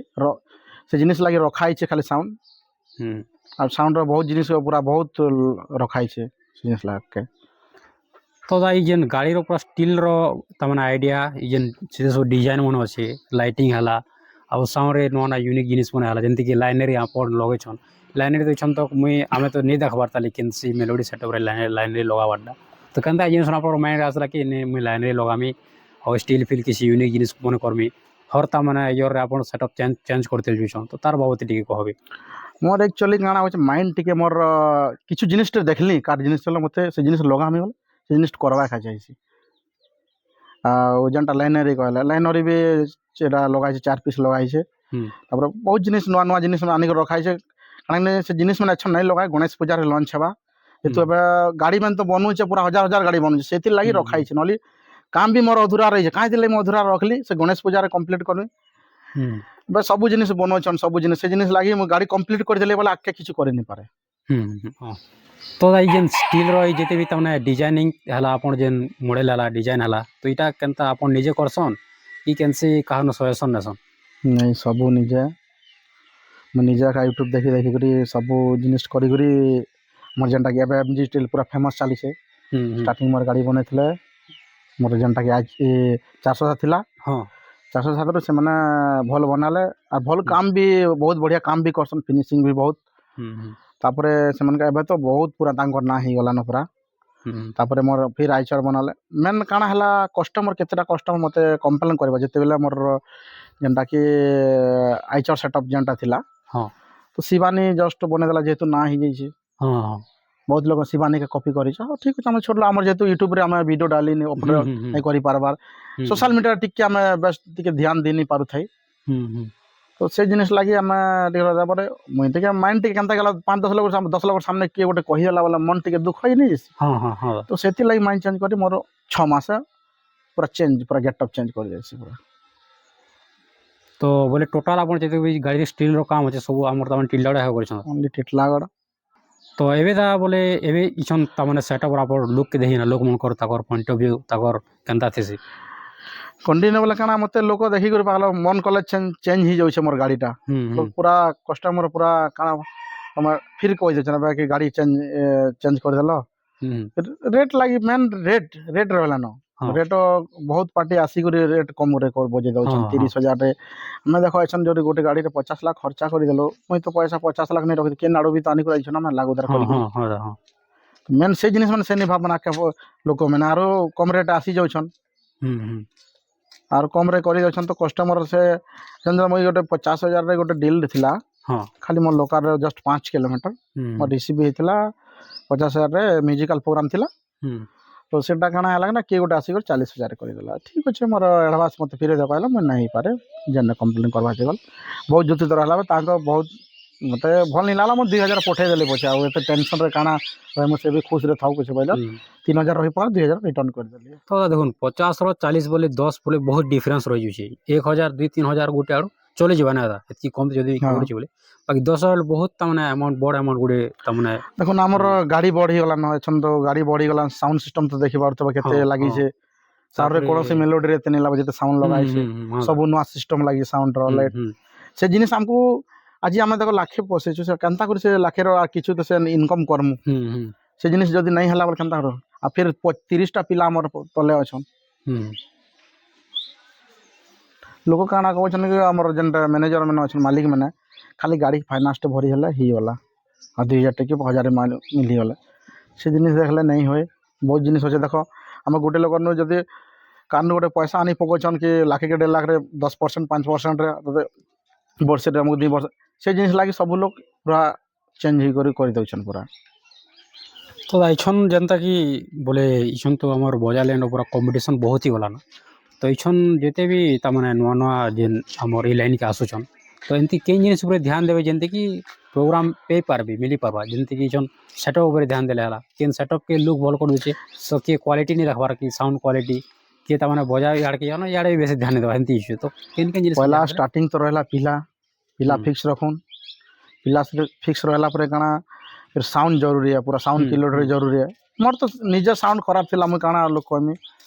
से जिनिस लागि रखाई छे खाली साउंड और साउंड रे बहुत जिनिस पूरा बहुत रखाई छे जिनिस लाग के तो दाई जेन गाड़ी रो पूरा स्टील रो तमन आईडिया जेन से सो डिजाइन मन अछि लाइटिंग हला आ साउंड रे नोना यूनिक जिनिस मन हला जंती कि लाइनर यहाँ पर लगे छन लाइनर तो छन तो मुई आमे तो नहीं देखबार ता लेकिन सी मेलोडी सेटअप रे लाइनर लगाबाडा तो कंता जिनिस ना पर माइंड आसला कि ने मुई लाइनर लगामी और स्टील फील किसी यूनिक जिनिस मन करमी हर ता माने योर अपन सेटअप चेंज करते जुछन तो तार बाबत टिके कहबे मोर एक्चुअली गाना होचे माइंड टिके मोर किछु जिनिस देखली कार जिनिस चलो मते से जिनिस लगामी बोले से जिनिस करबा खा जाईसी ଆଉ ଯେନ୍ଟା ଲାଇନରି କହିଲେ ଲାଇନରି ବି ସେଟା ଲଗାଇছে 4 ପିସ୍ ଲଗାଇছে ତାପରେ ବହୁତ ଜିନିଷ ନୂଆ ନୂଆ ଜିନିଷ ଆନିକି ରଖାଇছে କାରଣ ସେ ଜିନିଷ ମାନେ ଅଛନ୍ ନାଇଁ ଲଗାଏ ଗଣେଶ ପୂଜାରେ ଲଞ୍ଚ ହେବା ଯେହେତୁ ଏବେ ଗାଡ଼ି ମାନେ ତ ବନୁଛେ ପୁରା ହଜାର ହଜାର ଗାଡ଼ି ବନୁଛେ ସେଥିର୍ଲାଗି ରଖାଇছে ନହେଲେ କାମ ବି ମୋର ଅଧୁରା ରହିଛେ କାହିଁଥିଲେ ମୁଁ ଅଧୁରା ରଖିଲି ସେ ଗଣେଶ ପୂଜାରେ କମ୍ପ୍ଲିଟ୍ କରିବି ଏବେ ସବୁ ଜିନିଷ ବନଉଛନ୍ ସବୁ ଜିନିଷ ସେ ଜିନିଷ ଲାଗି ମୁଁ ଗାଡ଼ି କମ୍ପ୍ଲିଟ୍ କରିଦେଲେ ବୋଲେ ଆଗକେ କିଛି କରିନି ପାରେ ତ ଏଇ ଯେନ୍ ଷ୍ଟିଲ୍ର ଏଇ ଯେତେ ବି ତାମାନେ ଡିଜାଇନିଂ ହେଲା ଆପଣ ଯେନ୍ ମଡ଼େଲ୍ ହେଲା ଡିଜାଇନ୍ ହେଲା ତ ଏଇଟା କେନ୍ତା ଆପଣ ନିଜେ କରସନ୍ କି କେନ୍ସି କାହାନ ସଜେସନ୍ ନେସନ୍ ନାଇଁ ସବୁ ନିଜେ ମୁଁ ନିଜେ ଏକା ୟୁଟ୍ୟୁବ୍ ଦେଖି ଦେଖିକରି ସବୁ ଜିନିଷ କରିକରି ମୋର ଯେନ୍ଟାକି ଏବେ ଏମ୍ ଜି ଷ୍ଟିଲ୍ ପୁରା ଫେମସ୍ ଚାଲିଛେ ଷ୍ଟାର୍ଟିଂ ମୋର ଗାଡ଼ି ବନେଇଥିଲେ ମୋର ଯେନ୍ଟାକି ଆଜି 407 ଥିଲା ହଁ 407ରୁ ସେମାନେ ଭଲ ବନାଲେ ଆଉ ଭଲ କାମ ବି ବହୁତ ବଢ଼ିଆ କାମ ବି କରସନ୍ ଫିନିସିଂ ବି ବହୁତ ତାପରେ ସେମାନଙ୍କ ଏବେ ତ ବହୁତ ପୁରା ତାଙ୍କର ନାଁ ହେଇଗଲାନ ପୁରା ତାପରେ ମୋର ଫିର୍ ଆଇଚର୍ ବନାଲେ ମେନ୍ କାଣା ହେଲା କଷ୍ଟମର କେତେଟା କଷ୍ଟମର ମୋତେ କମ୍ପ୍ଲେନ୍ କରିବ ଯେତେବେଳେ ମୋର ଯେନ୍ଟାକି ଆଇଚର୍ ସେଟଅପ୍ ଯେନ୍ଟା ଥିଲା ହଁ ତ ଶିବାନୀ ଜଷ୍ଟ ବନେଇଦେଲା ଯେହେତୁ ନାଁ ହେଇଯାଇଛି ହଁ ବହୁତ ଲୋକ ଶିବାନୀକେ କପି କରିଛ ହଉ ଠିକ୍ ଅଛି ଆମେ ଛୋଟ ଆମର ଯେହେତୁ ୟୁଟ୍ୟୁବରେ ଆମେ ଭିଡ଼ିଓ ଡାଲିନି ଅପଲୋଡ଼ ନାଇଁ କରିପାରବାର ସୋସିଆଲ ମିଡ଼ିଆରେ ଟିକେ ଆମେ ବେଶ ଟିକେ ଧ୍ୟାନ ଦେଇନି ପାରୁଥାଇ ତ ସେ ଜିନିଷ ଲାଗି ଆମେ ଟିକେ ତାପରେ ମୁଇଁ ଟିକେ ମାଇଣ୍ଡ ଟିକେ କେନ୍ତା ଗଲା 5-10 ଲୋକ 10 ଲୋକ ସାମନେ କିଏ ଗୋଟେ କହିଦେଲା ବୋଲେ ମନ ଟିକେ ଦୁଃଖ ହେଇନି ତ ସେଥିଲାଗି ମାଇଣ୍ଡ ଚେଞ୍ଜ କରି ମୋର 6 ମାସ ପୁରା ଚେଞ୍ଜ ପୁରା ଗେଟଅପ୍ ଚେଞ୍ଜ କରିଯାଇଛି ପୁରା ତ ବୋଲେ ଟୋଟାଲ୍ ଆପଣ ଯେତେ ବି ଗାଡ଼ିରେ ଷ୍ଟିଲ୍ର କାମ ଅଛି ସବୁ ଆମର ତାମାନେ ଟିଲ୍ଲାଟା ହେବା କରିଛନ୍ ଓନ୍ଲି ଟିଟଲାଗଡ଼ ତ ଏବେ ତା ବୋଲେ ଏବେ ଇଛନ୍ ତାମାନେ ସେଟଅପ୍ ଆପଣ ଲୁକ୍ ଦେଖିନା ଲୋକମାନଙ୍କର ତାଙ୍କର ପଏଣ୍ଟ ଅଫ୍ ଭ୍ୟୁ ତାଙ୍କର କେନ୍ତା ଥିସି କଣ୍ଟିନ୍ୟୁ ବୋଲେ କାଣା ମୋତେ ଲୋକ ଦେଖିକରି ପାଗଲ ମନ କଲେ ଚେଞ୍ଜ ହେଇଯାଉଛେ ମୋର ଗାଡ଼ିଟା ପୁରା କଷ୍ଟମର ପୁରା କାଣା ତମେ ଫିର୍ କହିଦେଉଛ ନା କି ଗାଡ଼ି ଚେଞ୍ଜ କରିଦେଲ ରେଟ୍ ଲାଗି ମେନ୍ ରେଟ୍ ରହିଲାନ ରେଟ୍ ବହୁତ ପାର୍ଟି ଆସିକରି ରେଟ୍ କମ୍ରେ ବଜେଇ ଦେଉଛନ୍ 30,000ରେ ଆମେ ଦେଖ ଏଛନ୍ ଯଦି ଗୋଟେ ଗାଡ଼ିରେ 50 ଲାଖ ଖର୍ଚ୍ଚା କରିଦେଲୁ ମୁଇଁ ତ ପଇସା 50 ଲାଖ ନେଇ ରଖିଛି କେନ୍ ଆଡ଼ୁ ବି ତ ଆନିକରି ଆଇଛ ନା ଲାଗୁଦାର କରିକି ମେନ୍ ସେ ଜିନିଷ ମାନେ ସେ ନି ଭାବନା ଲୋକମାନେ ଆରୁ କମ୍ ରେଟ୍ ଆସିଯାଉଛନ୍ ଆରୁ କମ୍ରେ କରିଦେଉଛନ୍ ତ କଷ୍ଟମର ସେ ଯେମିତି ମୁଇଁ ଗୋଟେ 50,000ରେ ଗୋଟେ ଡିଲ୍ ଥିଲା ଖାଲି ମୋ ଲୋକାଲ୍ରେ ଜଷ୍ଟ 5 କିଲୋମିଟର ମୋ ରିସିଭ୍ ହେଇଥିଲା 50,000ରେ ମ୍ୟୁଜିକାଲ୍ ପ୍ରୋଗ୍ରାମ୍ ଥିଲା ତ ସେଟା କାଣା ହେଲା ନା କିଏ ଗୋଟେ ଆସିକରି 40,000 କରିଦେଲା ଠିକ୍ ଅଛି ମୋର ଆଡ଼ଭାନ୍ସ ମୋତେ ଫେରେଇ ଦେବା କହିଲା ମୁଁ ନାଇଁ ହେଇପାରେ ଯେନ୍ କମ୍ପ୍ଲେନ୍ କରିବା ଗଲ ବହୁତ ଯୁକ୍ତି ଦର ହେଲା ତାଙ୍କ ବହୁତ ମୋତେ ଭଲ ନି ଲାଗଲା ମୁଁ 2,000 ପଠେଇଦେଲି ପଛେ ଆଉ ଏତେ ଟେନସନ୍ରେ କାଣା ମୁଁ ସେ ବି ଖୁସିରେ ଥାଉ କିଛି କହିଲା 3,000 ରହିପାରେ 2,000 ରିଟର୍ନ କରିଦେଲି ତ ଦେଖୁନ୍ 50ର 40 ବୋଲେ 10 ବୋଲେ ବହୁତ ଡିଫରେନ୍ସ ରହିଯାଉଛି 1,000 2-3,000 ଗୋଟେ ଆଡ଼ୁ ଚଳିଯିବା ନା ଦାଦା ଏତିକି କମ୍ ଯଦି ପଡ଼ୁଛି ବୋଲେ ବାକି 10,000 ବହୁତ ତାମାନେ ଆମାଉଣ୍ଟ ବଡ଼ ଆମାଉଣ୍ଟ ଗୋଟେ ତାମାନେ ଦେଖୁନ୍ ଆମର ଗାଡ଼ି ବଢ଼ିଗଲା ନ ଏଛନ୍ ତ ଗାଡ଼ି ବଢ଼ିଗଲା ସାଉଣ୍ଡ ସିଷ୍ଟମ୍ ତ ଦେଖିପାରୁଥିବ କେତେ ଲାଗିଛେ ତାପରେ କୌଣସି ମେଲୋଡ଼ିରେ ଏତେ ନେଇ ଲାଗୁ ଯେତେ ସାଉଣ୍ଡ ଲଗାଇছে ସବୁ ନୂଆ ସିଷ୍ଟମ୍ ଲାଗି ସାଉଣ୍ଡର ଲାଇଟ୍ ସେ ଜିନିଷ ଆମକୁ ଆଜି ଆମେ ଦେଖ ଲାକ୍ଷେ ପଶେଇଛୁ ସେ କେନ୍ତା କରି ସେ ଲାକ୍ଷେର କିଛି ତ ସେ ଇନକମ୍ କରମୁ ସେ ଜିନିଷ ଯଦି ନାଇଁ ହେଲା ବୋଲେ କେନ୍ତା କର ଆଉ ଫିର୍ 30ଟା ପିଲା ଆମର ତଲେ ଅଛନ୍ ଲୋକ କାଣା କହୁଛନ୍ତି କି ଆମର ଯେନ୍ଟା ମ୍ୟାନେଜର ମାନେ ଅଛନ୍ ମାଲିକ ମାନେ ଖାଲି ଗାଡ଼ି ଫାଇନାନ୍ସଟେ ଭରି ହେଲେ ହେଇଗଲା ଆଉ 2,000 ଟିକେ 1,000 ମିଳିଗଲେ ସେ ଜିନିଷ ଦେଖିଲେ ନାଇଁ ହୁଏ ବହୁତ ଜିନିଷ ଅଛେ ଦେଖ ଆମେ ଗୋଟେ ଲୋକନୁ ଯଦି କାରନୁ ଗୋଟେ ପଇସା ଆଣି ପକାଉଛନ୍ କି ଲାକ୍ଷେ କି 1.5 ଲାକ୍ଷରେ 10% 5%ରେ ବର୍ଷରେ ଆମକୁ 2 ବର୍ଷ ସେ ଜିନିଷ ଲାଗି ସବୁ ଲୋକ ପୁରା ଚେଞ୍ଜ ହେଇକରି କରିଦେଉଛନ୍ ପୁରା ତ ଇଛନ୍ ଯେନ୍ତା କି ବୋଲେ ଇଛନ୍ ତ ଆମର ବଜାର ଲାଇନ୍ର ପୁରା କମ୍ପିଟିସନ୍ ବହୁତ ହି ଗଲାନ ତ ଇଛନ୍ ଯେତେ ବି ତାମାନେ ନୂଆ ନୂଆ ଯେନ୍ ଆମର ଏଇ ଲାଇନ୍କେ ଆସୁଛନ୍ ତ ଏମିତି କେନ୍ ଜିନିଷ ଉପରେ ଧ୍ୟାନ ଦେବେ ଯେମିତିକି ପ୍ରୋଗ୍ରାମ୍ ପାଇପାରବେ ମିଲିପାରବା ଯେମିତିକି ଇଛନ୍ ସେଟଅପ୍ ଉପରେ ଧ୍ୟାନ ଦେଲେ ହେଲା କେନ୍ ସେଟଅପ୍କେ ଲୁକ୍ ଭଲ କରିଦେଉଛେ ତ କିଏ କ୍ୱାଲିଟି ନେଇ ଦେଖବାର କି ସାଉଣ୍ଡ କ୍ୱାଲିଟି କିଏ ତାମାନେ ବଜାର ଇଆଡ଼କେ ଯାନ ଇଆଡ଼େ ବି ବେଶୀ ଧ୍ୟାନ ଦେବା ଏମିତି ଇସ୍ୟୁ ତ କେନ୍ କେନ୍ ଜିନିଷ ପହିଲା ଷ୍ଟାର୍ଟିଂ ତ ରହିଲା ପିଲା ଫିକ୍ସ ରଖୁନ୍ ପିଲା ଫିକ୍ସ ରହିଲା ପରେ କାଣା ଫିର୍ ସାଉଣ୍ଡ ଜରୁରୀ ପୁରା ସାଉଣ୍ଡ କିଲୋଟରେ ଜରୁରୀ ମୋର ତ ନିଜ ସାଉଣ୍ଡ ଖରାପ ଥିଲା ମୁଇଁ କାଣା ଲୋକ କହିମି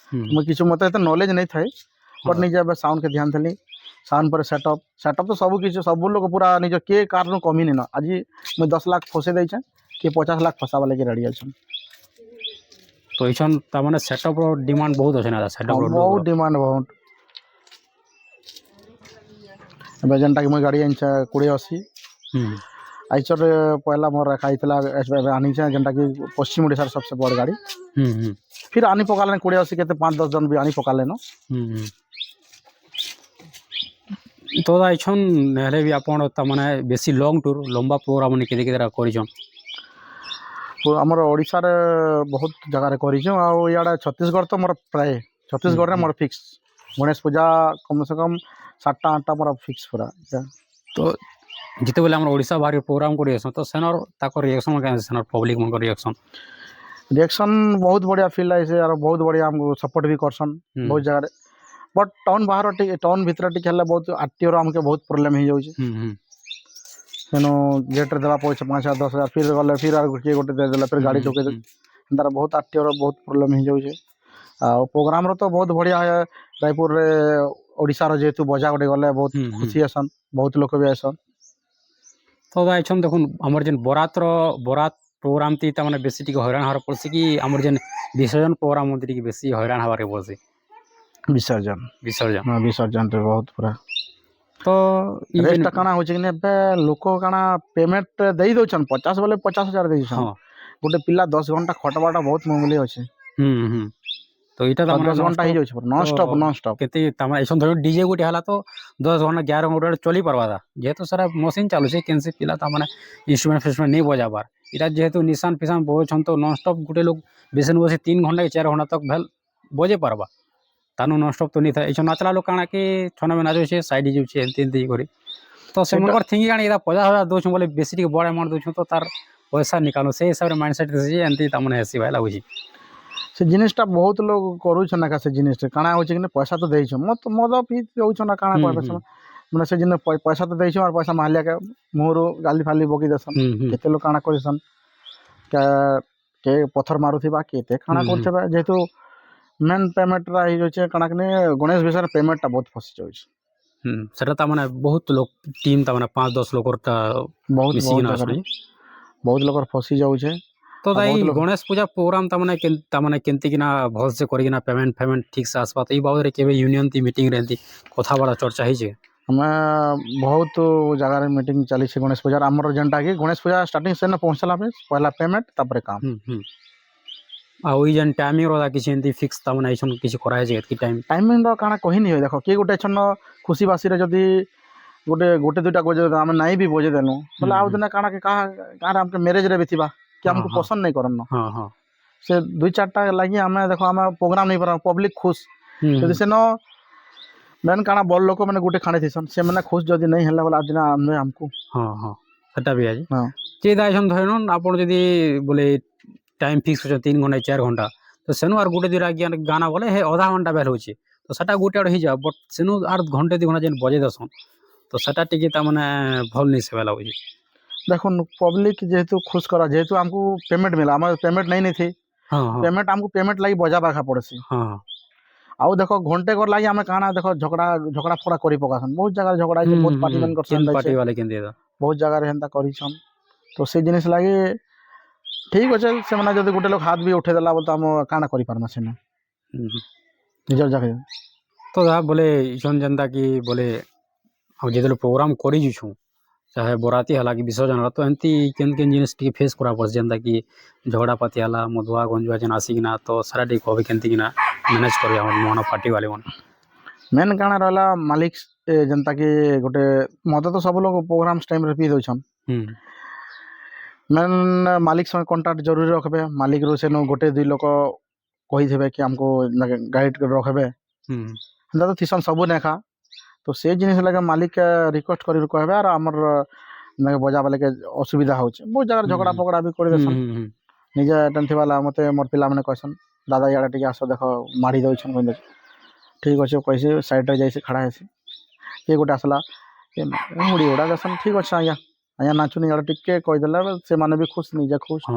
ମୁଇଁ କିଛି ମୋତେ ଏତେ ନଲେଜ ନେଇ ଥାଏ ବଟ୍ ନିଜେ ଏବେ ସାଉଣ୍ଡକେ ଧ୍ୟାନ ଦେଲି ସାଉଣ୍ଡ ପରେ ସେଟଅପ୍ ତ ସବୁ କିଛି ସବୁ ଲୋକ ପୁରା ନିଜ କିଏ କାରନୁ କମିନି ନ ଆଜି ମୁଇଁ 10 ଲାଖ ଫସେଇ ଦେଇଛେଁ କିଏ 50 ଲାଖ ଫସାବା ଲାଗି ରେଡ଼ି ଅଛନ୍ ତ ଇଛନ୍ ତାମାନେ ସେଟଅପ୍ର ଡିମାଣ୍ଡ ବହୁତ ଅଛେ ନା ସେଟଅପ୍ର ବହୁତ ଡିମାଣ୍ଡ ବହୁତ ଏବେ ଯେନ୍ଟାକି ମୁଇଁ ଗାଡ଼ି ଆଣିଛେ 2080 ଆଇଚର୍ ପହିଲା ମୋର ରେଖା ହେଇଥିଲା ଏବେ ଆନିଛେ ଯେନ୍ଟାକି ପଶ୍ଚିମ ଓଡ଼ିଶାର ସବସେ ବଡ଼ ଗାଡ଼ି ଫିର୍ ଆନି ପକାଲେନ 2080 କେତେ 5-10 ଜଣ ବି ଆଣି ପକାଲେନ ତ ଇଛନ୍ ହେଲେ ବି ଆପଣ ତାମାନେ ବେଶୀ ଲଙ୍ଗ୍ ଟୁର୍ ଲମ୍ବା ପ୍ରୋଗ୍ରାମ୍ କେତେ କେତେଟା କରିଛନ୍ ଆମର ଓଡ଼ିଶାରେ ବହୁତ ଜାଗାରେ କରିଛୁଁ ଆଉ ଇଆଡ଼େ ଛତିଶଗଡ଼ ତ ମୋର ପ୍ରାୟ ଛତିଶଗଡ଼ରେ ମୋର ଫିକ୍ସ ଗଣେଶ ପୂଜା କମ୍ ସେ କମ୍ 7ଟା 8ଟା ମୋର ଫିକ୍ସ ପୁରା ତ ଯେତେବେଳେ ଆମର ଓଡ଼ିଶା ବାହାରେ ପ୍ରୋଗ୍ରାମ କରି ଆସନ୍ ତ ସେନର ତାଙ୍କର ରିଆକ୍ସନ୍ କେମିତି ସେନର ପବ୍ଲିକଙ୍କର ରିଆକ୍ସନ୍ ରିଆକ୍ସନ୍ ବହୁତ ବଢ଼ିଆ ଫିଲ୍ ଆଇସେ ଆର ବହୁତ ବଢ଼ିଆ ଆମକୁ ସପୋର୍ଟ ବି କରସନ୍ ବହୁତ ଜାଗାରେ ବଟ୍ ଟାଉନ୍ ବାହାର ଟିକେ ଟାଉନ୍ ଭିତରେ ଟିକେ ହେଲେ ବହୁତ ଆରଟିଓର ଆମକୁ ବହୁତ ପ୍ରୋବ୍ଲେମ୍ ହେଇଯାଉଛି ତେଣୁ ଗେଟ୍ରେ ଦେବା ପଇସା 5,000 10,000 ଫିର୍ ଗଲେ ଫିର୍ ଆଉ କିଏ ଗୋଟେ ଦେଇଦେଲା ଫିର୍ ଗାଡ଼ି ଠକେଇ ଦେଲେ ତାର ବହୁତ ଆରଟିଓର ବହୁତ ପ୍ରୋବ୍ଲେମ୍ ହେଇଯାଉଛି ଆଉ ପ୍ରୋଗ୍ରାମର ତ ବହୁତ ବଢ଼ିଆ ରାୟପୁରରେ ଓଡ଼ିଶାର ଯେହେତୁ ବଜା ଗୋଟେ ଗଲେ ବହୁତ ଖୁସି ଆସନ୍ ବହୁତ ଲୋକ ବି ଆସନ୍ ତ ଆଇଛନ୍ ଦେଖୁନ୍ ଆମର ଯେନ୍ ବରାତର ବରାତ ପ୍ରୋଗ୍ରାମ ତି ତାମାନେ ବେଶୀ ଟିକେ ହଇରାଣ ହବାର ପଡ଼୍ସି କି ଆମର ଯେନ୍ ବିସର୍ଜନ ପ୍ରୋଗ୍ରାମ ମତେ ଟିକେ ବେଶୀ ହଇରାଣ ହବାରେ ପଡ଼୍ସି ବିସର୍ଜନ ବିସର୍ଜନ ହଁ ବିସର୍ଜନରେ ବହୁତ ପୁରା ତ ଇ ଯେନ୍ ରେଷ୍ଟଟା କାଣା ହଉଛି କି ଏବେ ଲୋକ କାଣା ପେମେଣ୍ଟ ଦେଇ ଦଉଛନ୍ 50 ବୋଲେ 50,000 ଦେଇଛନ୍ ହଁ ଗୋଟେ ପିଲା 10 ଘଣ୍ଟା ଖଟବାଟା ବହୁତ ମାମୁଲି ଅଛି ତ ଏଇଟା ତାମାନେ 10 ଘଣ୍ଟା ହେଇଯାଉଛି ନନ୍ ଷ୍ଟପ୍ କେତେ ତାମାନେ ଏସନ୍ ଧର ଡିଜେ ଗୋଟେ ହେଲା ତ 10 ଘଣ୍ଟା 11 ଘଣ୍ଟା ଚଲି ପାରବା ଯେହେତୁ ସାରା ମେସିନ୍ ଚାଲୁଛି କେନ୍ସି ପିଲା ତାମାନେ ଇନ୍ଷ୍ଟ୍ରୁମେଣ୍ଟ ଫିନ୍ଷ୍ଟ୍ରୁମେଣ୍ଟ ନେଇ ବଜାବାର এটা যেহেতু নিশান ফিসান বউছন তো ননস্টপ গোটে লোক বেশি বসে 3 ঘন্টা কি 4 ঘন্টা তক ভেল বজে পারবা তানু ননস্টপ তো নি থাকে এই নাচলা লোক কাଣା কি ছনাবে নাচুছে সাইড যাচ্ছে এমতি এমতি করে তো সেমনকর থিঙ্কি কাଣା এটা 50,000 দଉছন বলে বেশি টিকে বড় অ্যামাউন্ট দଉছন তো তার পয়সা নিকালো সেই হিসাবে মাইন্ডসেট আছে এমতি তামনে হেসি ভাই লাগুছি ସେ ଜିନିଷଟା ବହୁତ ଲୋକ କରୁଛନ୍ ନା ସେ ଜିନିଷଟା କାଣା ହଉଛି କି ପଇସା ତ ଦେଇଛ ମଦ ପିଇ ଦଉଛ ନା କାଣା ପଇସା ମାନେ ସେ ଜିନିଷ ପଇସା ତ ଦେଇଛ ଆଉ ପଇସା ମାହାଲିଆ ମୁହଁରୁ ଗାଲି ଫାଲି ବକି ଦେସନ୍ କେତେ ଲୋକ କାଣା କରିସନ୍ କେ ପଥର ମାରୁଥିବା କେତେ କାଣା କରୁଥିବା ଯେହେତୁ ମେନ୍ ପେମେଣ୍ଟଟା ହେଇଯାଉଛି କାଣା କି ଗଣେଶ ବିଷୟରେ ପେମେଣ୍ଟଟା ବହୁତ ଫସି ଯାଉଛି ସେଟା ତାମାନେ ବହୁତ ଲୋକ ଟିମ୍ ତାମାନେ 5-10 ଲୋକରଟା ବହୁତ ମିଶିକିନା ଆସୁନି ବହୁତ ଲୋକର ଫସି ଯାଉଛେ ତ ତାଇ ଗଣେଶ ପୂଜା ପ୍ରୋଗ୍ରାମ ତାମାନେ କେମିତି କିନା ଭଲସେ କରିକିନା ପେମେଣ୍ଟ ଠିକ୍ ସେ ଆସବା ତ ଏଇ ବାବଦରେ କେବେ ୟୁନିୟନ ମିଟିଂରେ ଏମିତି କଥାବାର୍ତ୍ତା ଚର୍ଚ୍ଚା ହେଇଛି ଆମେ ବହୁତ ଜାଗାରେ ମିଟିଂ ଚାଲିଛି ଗଣେଶ ପୂଜାର ଆମର ଯେନ୍ଟା କି ଗଣେଶ ପୂଜା ଷ୍ଟାର୍ଟିଂ ସେନ ପହଞ୍ଚିଲା ପରେ ପହିଲା ପେମେଣ୍ଟ ତାପରେ କାମ ଆଉ ଏଇ ଯେନ୍ ଟାଇମିଂ ରହା କିଛି ଏମିତି ଫିକ୍ସ ତାମାନେ ଏଇସନ୍ କିଛି କରାହେଇଛି ଏତିକି ଟାଇମିଂର କାଣା କହିନି ହୁଏ ଦେଖ କିଏ ଗୋଟେ ଛନ ଖୁସି ବାସିରେ ଯଦି ଗୋଟେ ଦୁଇଟା ବଜେଇ ଆମେ ନାଇଁ ବି ବଜେଇ ଦେନୁ ବୋଲେ ଆଉ ଦିନେ କାଣା କି କାହାର ଆମକେ ମ୍ୟାରେଜରେ ବି ଥିବା କି ଆମକୁ ପସନ୍ଦ ନାଇଁ କରନ ସେ 2-4ଟା ଲାଗି ଆମେ ଦେଖ ଆମେ ପ୍ରୋଗ୍ରାମ ନେଇ ପାର ପବ୍ଲିକ ଖୁସ ଯଦି ସେନ ମେନ୍ କାଣା ବଡ଼ ଲୋକ ମାନେ ଗୋଟେ ଖାଣି ଥିସନ୍ ସେମାନେ ଖୁସ ଯଦି ନାଇଁ ହେଲା ବୋଲେ ଦିନ ଆମେ ଆମକୁ ସେଟା ବି ଆଜି କିଏ ଦାଇସନ୍ ଧରିନୁନ୍ ଆପଣ ଯଦି ବୋଲେ ଟାଇମ୍ ଫିକ୍ସ ଅଛ 3 ଘଣ୍ଟା 4 ଘଣ୍ଟା ତ ସେନୁ আর ଗୋଟେ ଦୁଇଟା ଗାନା ବୋଲେ ହେ ଅଧା ଘଣ୍ଟା ବେଲ ହଉଛି ତ ସେଟା ଗୋଟେ ଆଡ଼େ ହେଇଯାଅ ବଟ୍ ସେନୁ আর ଘଣ୍ଟେ 2 ଘଣ୍ଟା ଯେନ୍ ବଜେଇ ଦେସନ୍ ତ ସେଟା ଟିକେ ତାମାନେ ଭଲ ନେଇ ସେବା ଲାଗୁଛି দেখুন পব্লিক যেহেতু খুশ করা যেহেতু আমକୁ পেমেন্ট মিলা আমার পেমেন্ট নাই নেই থি পেমেন্ট আমକୁ পেমেন্ট লাগি বজা বাখা পড়ছি ଆଉ ଦେଖ ଘଣ୍ଟେ କର ଲାଗି ଆମେ କାଣା ଦେଖ ଝଗଡ଼ା ଫଗଡ଼ା କରି ପକାସନ୍ ବହୁତ ଜାଗାରେ ଝଗଡ଼ା ହେଇଛି ବହୁତ ପାର୍ଟି ମାନ କରସନ୍ ବହୁତ ଜାଗାରେ ହେନ୍ତା କରିଛନ୍ ତ ସେ ଜିନିଷ ଲାଗି ଠିକ୍ ଅଛେ ସେମାନେ ଯଦି ଗୋଟେ ଲୋକ ହାତ ବି ଉଠେଇ ଦେଲା ବୋଲେ ତ ଆମ କାଣା କରିପାରମା ସେନେ ନିଜର ଜାଗା ତ ଯାହା ବୋଲେ ଇଛନ୍ ଯେନ୍ତା କି ବୋଲେ ଆଉ ଯେତେବେଳେ ପ୍ରୋଗ୍ରାମ କରିଯୁଛୁଁ ଚାହେ ବରାତି ହେଲା କି ବିସର୍ଜନ ହେଲା ତ ଏମିତି କେନ୍ ଜିନିଷ ଟିକେ ଫେସ୍ କରା ପଡ଼୍ସି ଯେନ୍ତା କି ଝଗଡ଼ା ପାତି ହେଲା ମଧୁଆ ଗଞ୍ଜୁଆ ଯେନ୍ ଆସିକିନା ତ ସାରା ଟିକେ କବି କେମିତି କିନା ମ୍ୟାନେଜ୍ କରି ଆମର ମନ ପାର୍ଟି ବାଲେ ମାନେ ମେନ୍ କାଣା ରହିଲା ମାଲିକ ଯେନ୍ତା କି ଗୋଟେ ମତେ ତ ସବୁ ଲୋକ ପ୍ରୋଗ୍ରାମ ଟାଇମ୍ରେ ପିଇ ଦଉଛନ୍ ମେନ୍ ମାଲିକ ସଙ୍ଗେ କଣ୍ଟାକ୍ଟ ଜରୁରୀ ରଖିବେ ମାଲିକରୁ ସେନୁ ଗୋଟେ 2 ଲୋକ କହିଥିବେ କି ଆମକୁ ଗାଇଡ଼ ରଖିବେ ହେନ୍ତା ତ ଥିସନ୍ ସବୁ ନେଖା ତ ସେ ଜିନିଷ ଲାଗି ମାଲିକ ରିକ୍ୱେଷ୍ଟ କରି କହିବେ ଆର୍ ଆମର ବଜା ବାଲେକେ ଅସୁବିଧା ହଉଛି ବହୁତ ଜାଗାରେ ଝଗଡ଼ା ଫଗଡ଼ା ବି କରିଦେସନ୍ ନିଜେ ଟେନ୍ ଥିବା ମତେ ମୋର ପିଲାମାନେ କହିସନ୍ ଦାଦା ଇଆଡ଼େ ଟିକେ ଆସ ଦେଖ ମାଡ଼ି ଦଉଛନ୍ କହିଲେ ଠିକ୍ ଅଛି କହିସି ସାଇଡ଼୍ରେ ଯାଇସି ଖାଡ଼ା ହେସି କିଏ ଗୋଟେ ଆସିଲା ମୁଡ଼ି ଉଡ଼ା ଦେସନ୍ ଠିକ୍ ଅଛି ଆଜ୍ଞା ନାଚୁନି ଇଆଡ଼େ ଟିକେ କହିଦେଲେ ସେମାନେ ବି ଖୁସି ନିଜେ ଖୁସି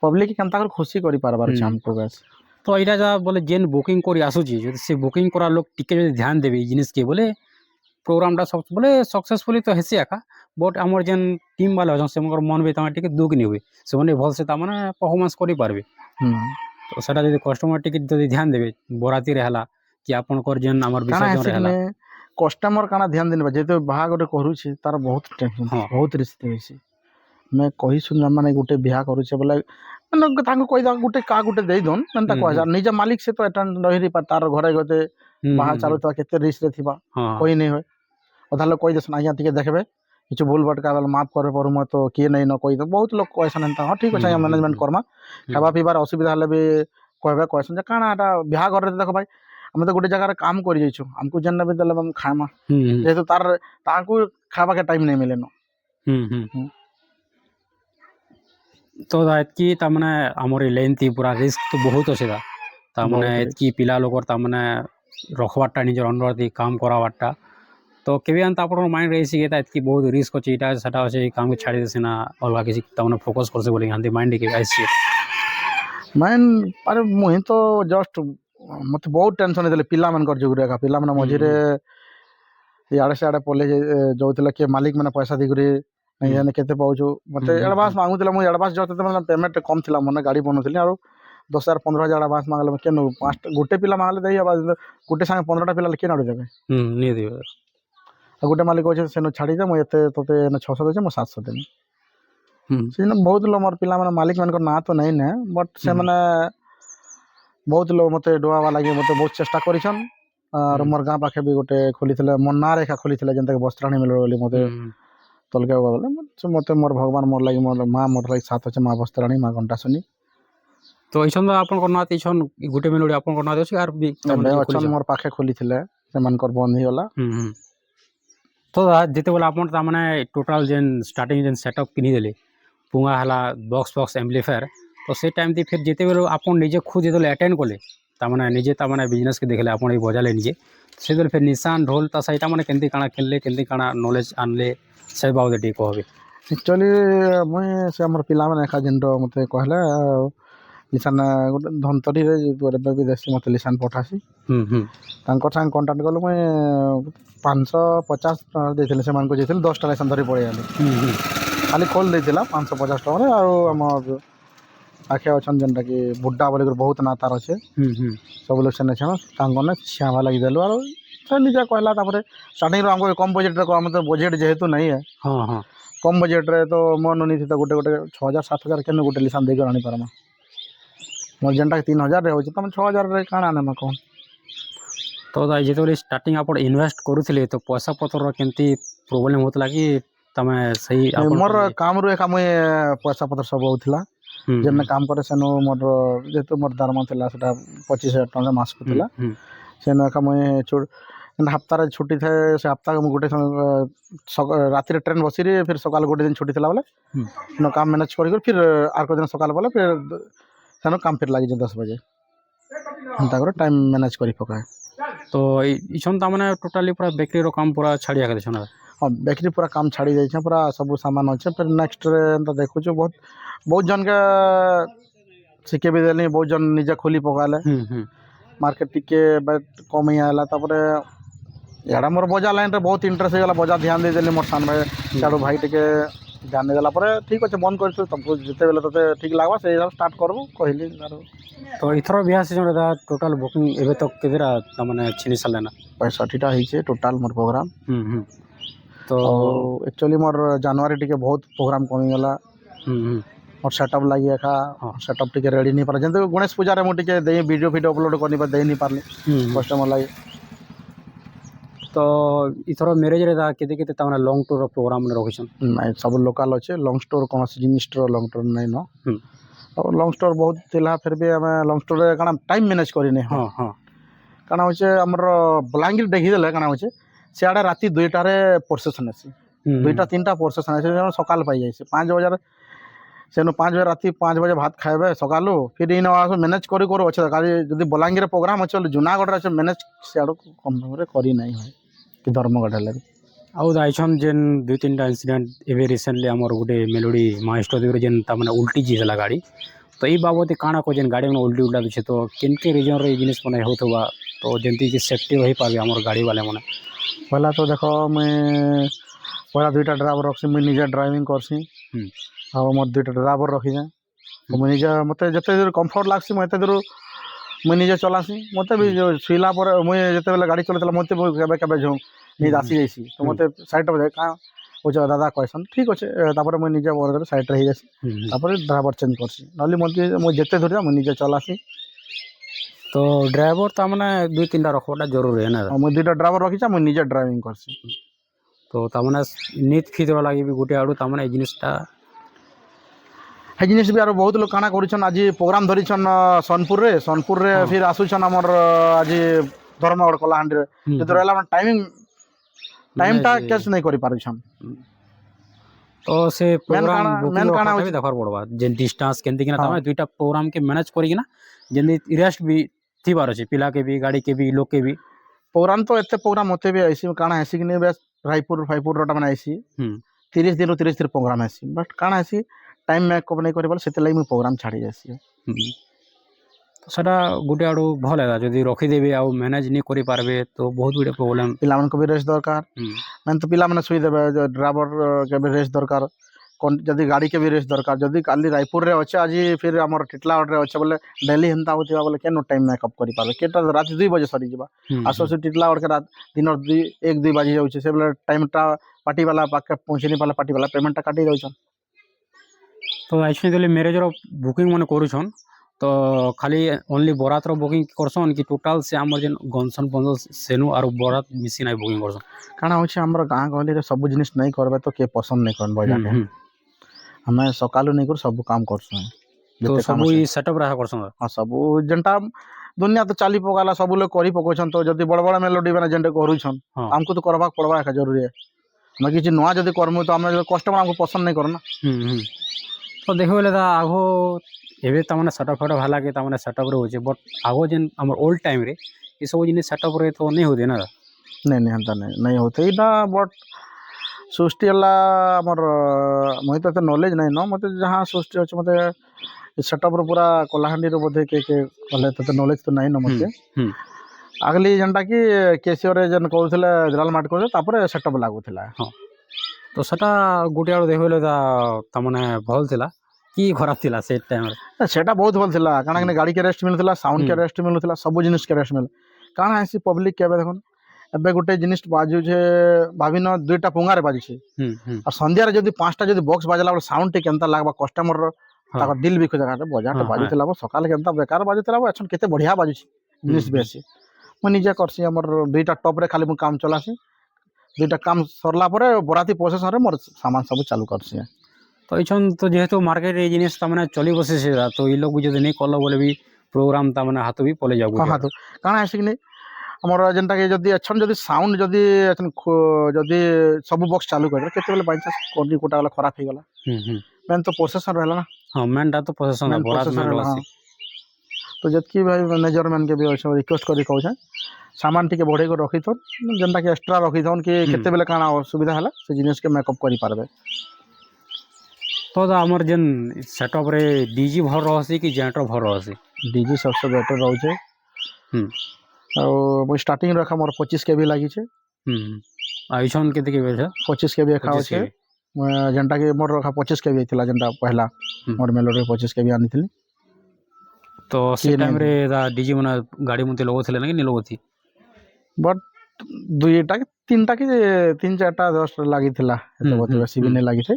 ପବ୍ଲିକ କେନ୍ତା କରି ଖୁସି କରିପାରବାର ଅଛି ଆମକୁ ବାସ୍ ତ ଏଇଟା ଯାହା ବୋଲେ ଯେନ୍ ବୁକିଂ କରି ଆସୁଛି ଯଦି ସେ ବୁକିଂ କରା ଲୋକ ଟିକେ ଯଦି ଧ୍ୟାନ ଦେବେ ଏଇ ଜିନିଷକେ ବୋଲେ ପ୍ରୋଗ୍ରାମଟା ବୋଲେ ସକ୍ସେସଫୁଲି ତ ହେସି ଏକା ବଟ୍ ଆମର ଯେନ୍ ଟିମ୍ ବାଲା ଅଛନ୍ ସେମାନଙ୍କର ମନ ବି ତାମାନେ ଟିକେ ଦୁଃଖ ନି ହୁଏ ସେମାନେ ଭଲସେ ତାମାନେ ପରଫର୍ମାନ୍ସ କରିପାରିବେ ତ ସେଟା ଯଦି କଷ୍ଟମର ଟିକେ ଯଦି ଧ୍ୟାନ ଦେବେ ବରାତିରେ ହେଲା କି ଆପଣଙ୍କର ଯେନ୍ ଆମର ବିସର୍ଜନରେ ହେଲା କଷ୍ଟମର କାଣା ଧ୍ୟାନ ଦେବା ଯେହେତୁ ବାହା ଗୋଟେ କରୁଛି ତାର ବହୁତ ଟେନସନ୍ ବହୁତ ରିସ୍କ ହେଇଛି ଆମେ କହିଛୁ ମାନେ ଗୋଟେ ବିହା କରୁଛେ ବୋଲେ ମାନେ ତାଙ୍କୁ କହିଦବା ଗୋଟେ କାହା ଗୋଟେ ଦେଇଦଉନ୍ ଏନ୍ତା କୁହାଯା ନିଜ ମାଲିକ ସେ ତ ଏଟା ରହି ତାର ଘରେ ଗତେ ବାହା ଚାଲୁଥିବା କେତେ ରିସ୍କରେ ଥିବା କହି ନେଇ ହୁଏ ଅଧା ଲୋକ କହିଦେସନ୍ ଆଜ୍ଞା ଟିକେ ଦେଖବେ কিছু ভুল ভটকা বেলে মাফ করে পারমু তো কিଏ ନେଇ ନ କହିଦ ବହୁତ ଲୋକ କହିସନ୍ ଏନ୍ତା ଠିକ୍ ଅଛି ଆଜ୍ଞା ମ୍ୟାନେଜମେଣ୍ଟ କର୍ମା ଖାଇବା ପିଇବାର ଅସୁବିଧା ହେଲେ ବି कहबे कहसन जे काଣା एटा बिहा घर देख भाई ଆମେ ତ ଗୋଟେ ଜାଗାରେ କାମ କରି ଯାଇଛୁ ଆମକୁ ଯେନ୍ ବି ଦେଲେ ଆମେ ଖାଇମା ଯେହେତୁ ତାଙ୍କୁ ଖାଇବା के टाइम नहीं मिलेनो तो एतकी तामने आमर लेन थी पूरा रिस्क तो बहुत अच्छे था तामने एतकी पिला लोग तामने रखवाटा निजर अंडर थी काम करावाटा तो केबे अंत आपन माइंड रही गेता एतकी बहुत रिस्क अछि इटा सेटा अछि काम के छाड़ी देसिना अलगा किसी तामने फोकस करसे बोली गांधी माइंड के आइसी माइंड अरे मुही तो जस्ट मते बहुत टेंशन देले पिला मन कर जुगरे का पिला मन मझिरे याडे से आडे पले जोतिला के मालिक माने पैसा दिगरे नहीं जाने केते पाउछु मते एडवांस मांगुतिला मु एडवांस जते मतलब पेमेंट कम थिला मने गाड़ी बनोथिली आरो 10,000 15,000 एडवांस मांगले केन पांच गोटे पिला मांगले देई आबा गोटे संगे 15टा पिला के नाडू देबे नहीं दिबे गोटे मालिक होचे सेनो छाड़ी दे मु एते तोते 600 देचे मु 700 देनी सेन बहुत लो मोर पिला माने मालिक मन को ना तो नहीं ने बट से माने बहुत लोग मते डोआ वाला के मते बहुत चेष्टा करिछन और मोर गां पाखे भी गोटे खोलिथिले मन्ना रेखा खोलिथिले जंता के वस्त्राणी मिल बोली मते तलके बोले मते मोर भगवान मोर लागि मोर मां मोर लागि साथ अछि मां वस्त्राणी मां घंटा सुनी तो इछन आपन को नात इछन गुटे मेलोडी आपन को नात अछि आर भी तमने अछन मोर पाखे खोलिथिले से मन कर बंद ही होला तो जेते बोला आपन ता माने टोटल जेन स्टार्टिंग जेन सेटअप किनी देले पुंगा हला बॉक्स एम्पलीफायर तो से टाइम दी फिर जेते बेलो आपन निजे खुद जेते अटेंड कोले ता माने निजे ता माने बिजनेस के देखले आपन बजाले निजे से बेल फिर निशान ढोल ता सैटा माने केंती काना खेलले केंती काना नॉलेज आनले से बाबू टी कहबे एक्चुअली मुई से हमर पिला माने एका जेन मते कहले लिसान गोटे धनतरी रे गोटे विदेशी मते लिसान पठासी तांकर संग कांटेक्ट गलो मुई 550 देथिले से मान को जेथिले 10 टा लिसान धरि पड़े आले खाली खोल देथिला 550 टका रे और हमर आखे अछन जनटा कि बुड्ढा बोले बहुत ना तार अच्छे सब लोग से तांकने छावा लगी देलु और से निजा कहला तापर स्टार्टिंग रो हमको कम बजट रे हम तो बजट जेहेतु नहीं है कम बजट रे तो मन नहीं थी तो गोटे गोटे 6,000 7,000 केन गोटे लिसान देकर आनी पारमा मोर जेनटा 3,000 रे होछ तम 6,000 रे काना ना कौन तो जेते स्टार्टिंग आप इन्वेस्ट करूथिले तो पैसा पतर केंती प्रॉब्लम होतला कि तमे सही मोर काम रो एका मुई पैसा पतर सब होतला जेन काम करे सेनो मोर जेतो मोर दरमा थिला सेटा 25,000 टका मास को थिला सेनो एका मुई हफ्ता रे छुट्टी थे से हफ्ता के गोटे राति रे ट्रेन बसी रे फिर सकाल गोटे दिन छुट्टी थिला बोले नो काम मैनेज करी फिर आर को दिन सकाल बोले फिर सेनो काम फिर लागी 10 बजे हंता कर टाइम मैनेज करी पकाए तो इछन ता माने टोटली पूरा बेकरी रो काम पूरा छाड़िया के छन हाँ बेकरी पूरा काम छाड़ी जाई छ पूरा सब सामान अच्छे फिर नेक्स्ट रे त देखु छ बहुत जन के सिके भी देली बहुत जन निजे खोली पकाले मार्केट टिके कम ही आला तापरे याडा मोर बजा लाइन रे बहुत इंटरेस्ट गला बजा ध्यान दे देली मोर सान भाई साडो भाई टिके ध्यान देला परे ठीक अछि बंद कर तुमको जते बेले तते ठीक लागबा से स्टार्ट करबो कहली तो इथरो बियाह सीजन दा टोटल बुकिंग एबे तक केदरा त माने छिनी सलेना 65 टा हिचे टोटल मोर प्रोग्राम तो एक्चुअली मोर जनवरी टिके बहुत प्रोग्राम कमी गला और सेटअप लगी एका सेटअप टिके रेडी नहीं पार जंतु गणेश पूजा रे मु टिके दे वीडियो अपलोड करनी पर दे नहीं पारली कस्टमर लगी तो इथरो मैरिज रे दा केते केते तमना लॉन्ग टूर प्रोग्राम ने रखिसन नहीं सब लोकल अच्छे लॉन्ग स्टोर कौन जिनिस लॉन्ग टूर नहीं न और लॉन्ग स्टोर बहुत थिला फिर भी हमें लॉन्ग स्टोर रे काना टाइम मैनेज करी नहीं काना होचे हमर बलांगीर देखि देले काना होचे सियाडे राती 2टा रे प्रोसेसन अछि 2टा 3टा प्रोसेसन अछि सकाल पाई जाय 5 बजे सेनो 5 बजे राती 5 बजे भात खाइबे सकालू फिर इन मैनेज करी करो अच्छे काली जदि बलांगीर प्रोग्राम अच्छे जूनागढ़ रे मैनेज सियाडो कम रे करी नहीं है कि धर्मगढ़ ले आउ दाइछन जेन 2-3टा इंसिडेंट एबे रिसेंटली हमर गुटे मेलोडी मास्टर देवर जेन ता माने उल्टी जीला गाड़ी तो ई बाबत काना को जेन गाड़ी में उल्टी उल्टा छे तो किनके रीजन रे जिनिस माने होतबा तो जेंती कि सेफ्टी रही पाबे हमर गाड़ी वाले माने पहला तो देखो मैं पहला 2टा ड्राइवर रखसी मैं निजे ड्राइविंग करसी और मोर 2टा ड्राइवर रखी जाए तो मैं निजे मते जते दूर कंफर्ट लागसी मते दूर मैं निजे चलासी मते भी सुइला पर मैं जते बेले गाड़ी चलतला मते केबे केबे जो नींद आसी जाइसी तो मते साइड पे का ओ जो दादा कहसन ठीक अछि तापर मैं निजे बोर साइड रही जासी तापर ड्राइवर चेंज करसी नली मते मैं जते दूर मैं निजे चलासी तो ड्राइवर ता माने 2-3टा रखोटा जरूर है ना मैं 2टा ड्राइवर रखी छ मैं निजे ड्राइविंग करसी तो ता माने नीत खिदवा लागि भी गुटे आडू ता माने जिनिसटा हे जिनिस भी आरो बहुत लोग काना करूछन आज प्रोग्राम धरिछन सोनपुर रे हाँ। फिर आसुछन हमर आज धर्मगढ़ कलाहांडी रे जदि रहला टाइमिंग टाइम टा मैनेज कैच नहीं करि पारुछन तो से प्रोग्राम बुकिंग मेन काना रखा भी होछ देखर पड़वा जेन डिस्टेंस केंति किना हाँ तमे दुईटा प्रोग्राम के मैनेज करी ना जेंति रेस्ट भी थिबार अछि पिला के भी गाड़ी के भी लोग के भी प्रोग्राम तो एते प्रोग्राम होते भी ऐसी काना ऐसी कि नहीं बस रायपुर फायपुर रोटा माने ऐसी हम्म 30 दिन 30 दिन प्रोग्राम ऐसी बट काना ऐसी टाइम मेकअप नहीं करि पार सेते लागि मैं प्रोग्राम छाड़ी जासी हम्म। तो सेटा गुटे आडू भल है जदि रखिदेबे आ मैनेज नहीं करि पारबे तो बहुत गुटे प्रॉब्लम पिला मन को भी रेस्ट दरकार मैंने तो पिला मन सुई देबे ड्राइवर के भी रेस्ट दरकार कौन जदि गाड़ी के भी रेस्ट दरकार जदि काली रायपुर रे अच्छे आज फिर हमर टिटलागढ़ रे अच्छे बोले डेली हेंता होतिबा बोले केनो टाइम मेकअप करि पारबे केटा रात 2 बजे सरी जिबा आसो से टिटलागढ़ के रात दिन 1 2 बजे जाउछे से बोले टाइम टा पार्टी वाला पाके पहुंचे नहीं पाला पार्टी वाला पेमेंट टा काटी जाउछन तो एक्चुअली मैरेज रो बुकिंग मन करूछन तो खाली ओनली बरात रो बुकिंग करसन कि टोटल से हमर जेन गनसन बंदल सेनु आरो बरात मिसी नाही बुकिंग करसन काना होछे हमर गां गहली रे सब जिनिस नहीं करबे तो के पसंद नहीं करन बजा के हमें सकालू नहीं कर सब काम करसु तो सब ई सेटअप रहा करसन हाँ सब जेनटा दुनिया तो चाली पकाला सब लोग करी पकोछन तो जदि बड़ बड़ मेलोडी बना जेनटे करूछन हाँ हमको तो करबा पड़बा का जरूरी है मैं किसी नुआ जदि करमु तो हमें कस्टमर हमको पसंद नहीं करना तो देखो बोले आगो एबे तमने सेटअप फेटअप हाला के तमने सेटअप रे होचे बट आगो जेन हमर ओल्ड टाइम रे ई सब जिनिस सेटअप रे तो नहीं होते ना नहीं हंता नहीं होते इना बट सृष्टि वाला हमर मैं तो नॉलेज नहीं न मते जहाँ सृष्टि अच्छे मते सेटअप रो पूरा कलाहांडी रो बोधे के कहले तो नॉलेज तो नहीं न मते अगली जनटा की केसीओ रे जन कहउथले जलाल मार्ट को तापर सेटअप लागुथला हाँ तो सेटा गुटे आड़ो देखो बोले तमने भल थिला की खराब थिला से टाइम रे सेटा बहुत भल थिला काना कि गाड़ी के रेस्ट मिलथिला साउंड के रेस्ट मिलथिला सब जिनिस के रेस्ट मिल काना ऐसी पब्लिक के देखन एबे गोटे जिनिस बाजू छे भाविन दुईटा पुंगा रे बाजू छे और संध्या रे जदी पांचटा जदी बॉक्स बाजला और साउंड टे केनता लागबा कस्टमर रो ताकर दिल भी खोजा काटे बजा टे बाजू थिला सकाल केनता बेकार बाजू थिला अच्छा केते बढ़िया बाजू छे जिनिस बेसी मैं निजे करसी हमर दुईटा टॉप रे खाली मु काम चलासी दुईटा काम सरला परे बराती प्रोसेसर रे मोर सामान सब चालू करसी तो इछन तो जेहेतु मार्केट रे जिनिस तमने चली बसे से तो ई लोग जदी नहीं कलो बोले भी प्रोग्राम तमने हाथ भी पले जागु हाँ तो काना ऐसे कि नहीं हमर जेनटा के जदी अच्छा जदी साउंड जदी जदी सब बॉक्स चालू कर केते बेले बाय चांस कोडी कोटा वाला खराब हो गला मेन तो प्रोसेसर रहला ना हां मेन दा तो प्रोसेसर बरात में हाँ तो जतकी भाई मैनेजर मैन के भी अच्छा रिक्वेस्ट करी कहू छन सामान टिके बढ़े को रखी थन जेनटा के एक्स्ट्रा रखी थन कि केते बेले काना सुविधा हला से जिनिस के मेकअप करी पारबे तो हमर जेन सेटअप रे डीजी भर रहसी कि जेंटर भर रहसी डीजी सबसे बेटर रहू छे और स्टार्टिंग रखा मोर 25 के भी लागी छे आइछन केते के बेले 25 के भी खाओ छे जेनटा के मोर रखा 25 के भी थिला जेनटा पहला मोर मेलोडी 25 के भी आनी थिली तो से टाइम रे डीजी मना गाड़ी मुते लोगो थिले ना कि नहीं लोगो थी बट दुईटा के तीनटा के 3-4टा 10 लागी थिला एते बहुत बेसी भी नहीं लागी थे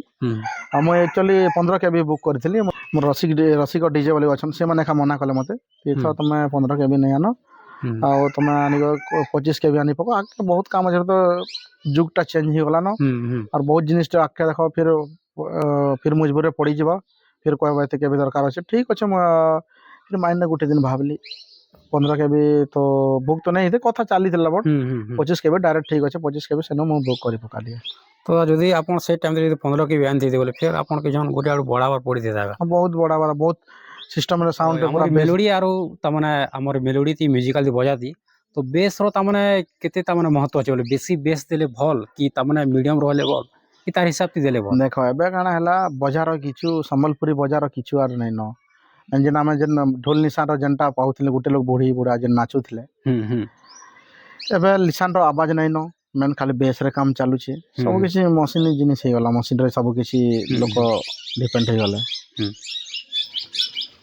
हम एक्चुअली 15 के भी बुक करथिली मोर रसिक डीजे वाले अछन से माने खा मना कले मते एथो तमे 15 के भी नहीं आनो आ तमे आनी 25 के भी आनी पको आके बहुत काम अछि तो जुगटा चेंज हो गला न और बहुत जिनिस आके देखो फिर मजबूरी पड़ी जीवा फिर कहबे ते के भी दरकार अछि ठीक अछि फिर माइंड गुटे दिन भाबली 15 के भी तो बुक तो नहीं थे कथा चली थिला बट 25 के भी डायरेक्ट ठीक अछि 25 के भी सेनो मु बुक करी पका दिए तो जदी आपन से टाइम रे 15 के भी आन थी बोले फिर आपन के जन गुटे आड़ बढ़ावा पड़ी थी जागा बहुत बड़ा बहुत सिस्टम रे साउंड पूरा मेलोडी आरो तमने हमर मेलोडी ती म्यूजिकल ती बजाती तो बेस रो तमने केते तमने महत्व अछि बोले बेसी बेस देले भल कि तमने मीडियम रहले भल कि तार हिसाब ती देले भल देखो एबे काना हला बाजार किछु संबलपुरी बाजार किछु आर नहीं न जेन आमे जेन ढोल निशान रो जनता पाउथिले गुटे लोग बुढ़ी बुढ़ा जेन नाचुथिले एबे निशान रो आवाज नहीं न मेन खाली बेस रे काम चालू छे सब किछि मशीन जिनिस हे गला मशीन रे सब किछि लोक डिपेंड हे गले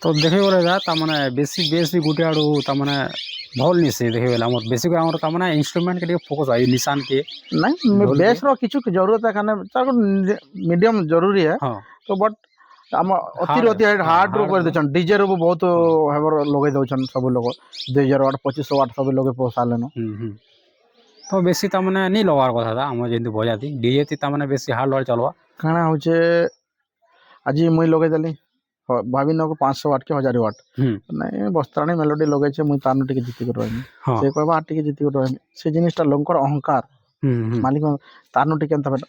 तो देखे बोले जा तमने बेसी बेस भी गुटे आड़ू तमने भल नि से देखे बेला हमर बेसी को हमर तमने इंस्ट्रूमेंट के फोकस है निशान के नहीं बेस रो किछु के जरूरत है खाने मीडियम जरूरी है तो बट हम अति हार्ड रो कर देछन डीजे रो बहुत हेबर लगे दउछन सब लोग 2000 वाट 2500 वाट सब लोग पोसा लेनो तो बेसी तमने नहीं लगार कथा था हम जेंति बजाती डीजे ती तमने बेसी हार्ड वाला चलवा काना होचे आज मुई लगे देली ଭାବି ନେବ 500 ୱାଟ୍ କି 1000 ୱାଟ୍ ହୁଁ ନାଇଁ ବସ୍ତ୍ରାଣୀ ମେଲୋଡି ଲଗେଇଛେ ମୁଇଁ ତାନୁ ଟିକେ ଜିତିକି ରହିମି ହଁ ସେ କହିବା ଟିକେ ଜିତିକି ରହିମି ସେ ଜିନିଷଟା ଲୋକଙ୍କର ଅହଙ୍କାର ହୁଁ ମାଲିକ ତାନୁ ଟିକେ ଏନ୍ତା ବେଟା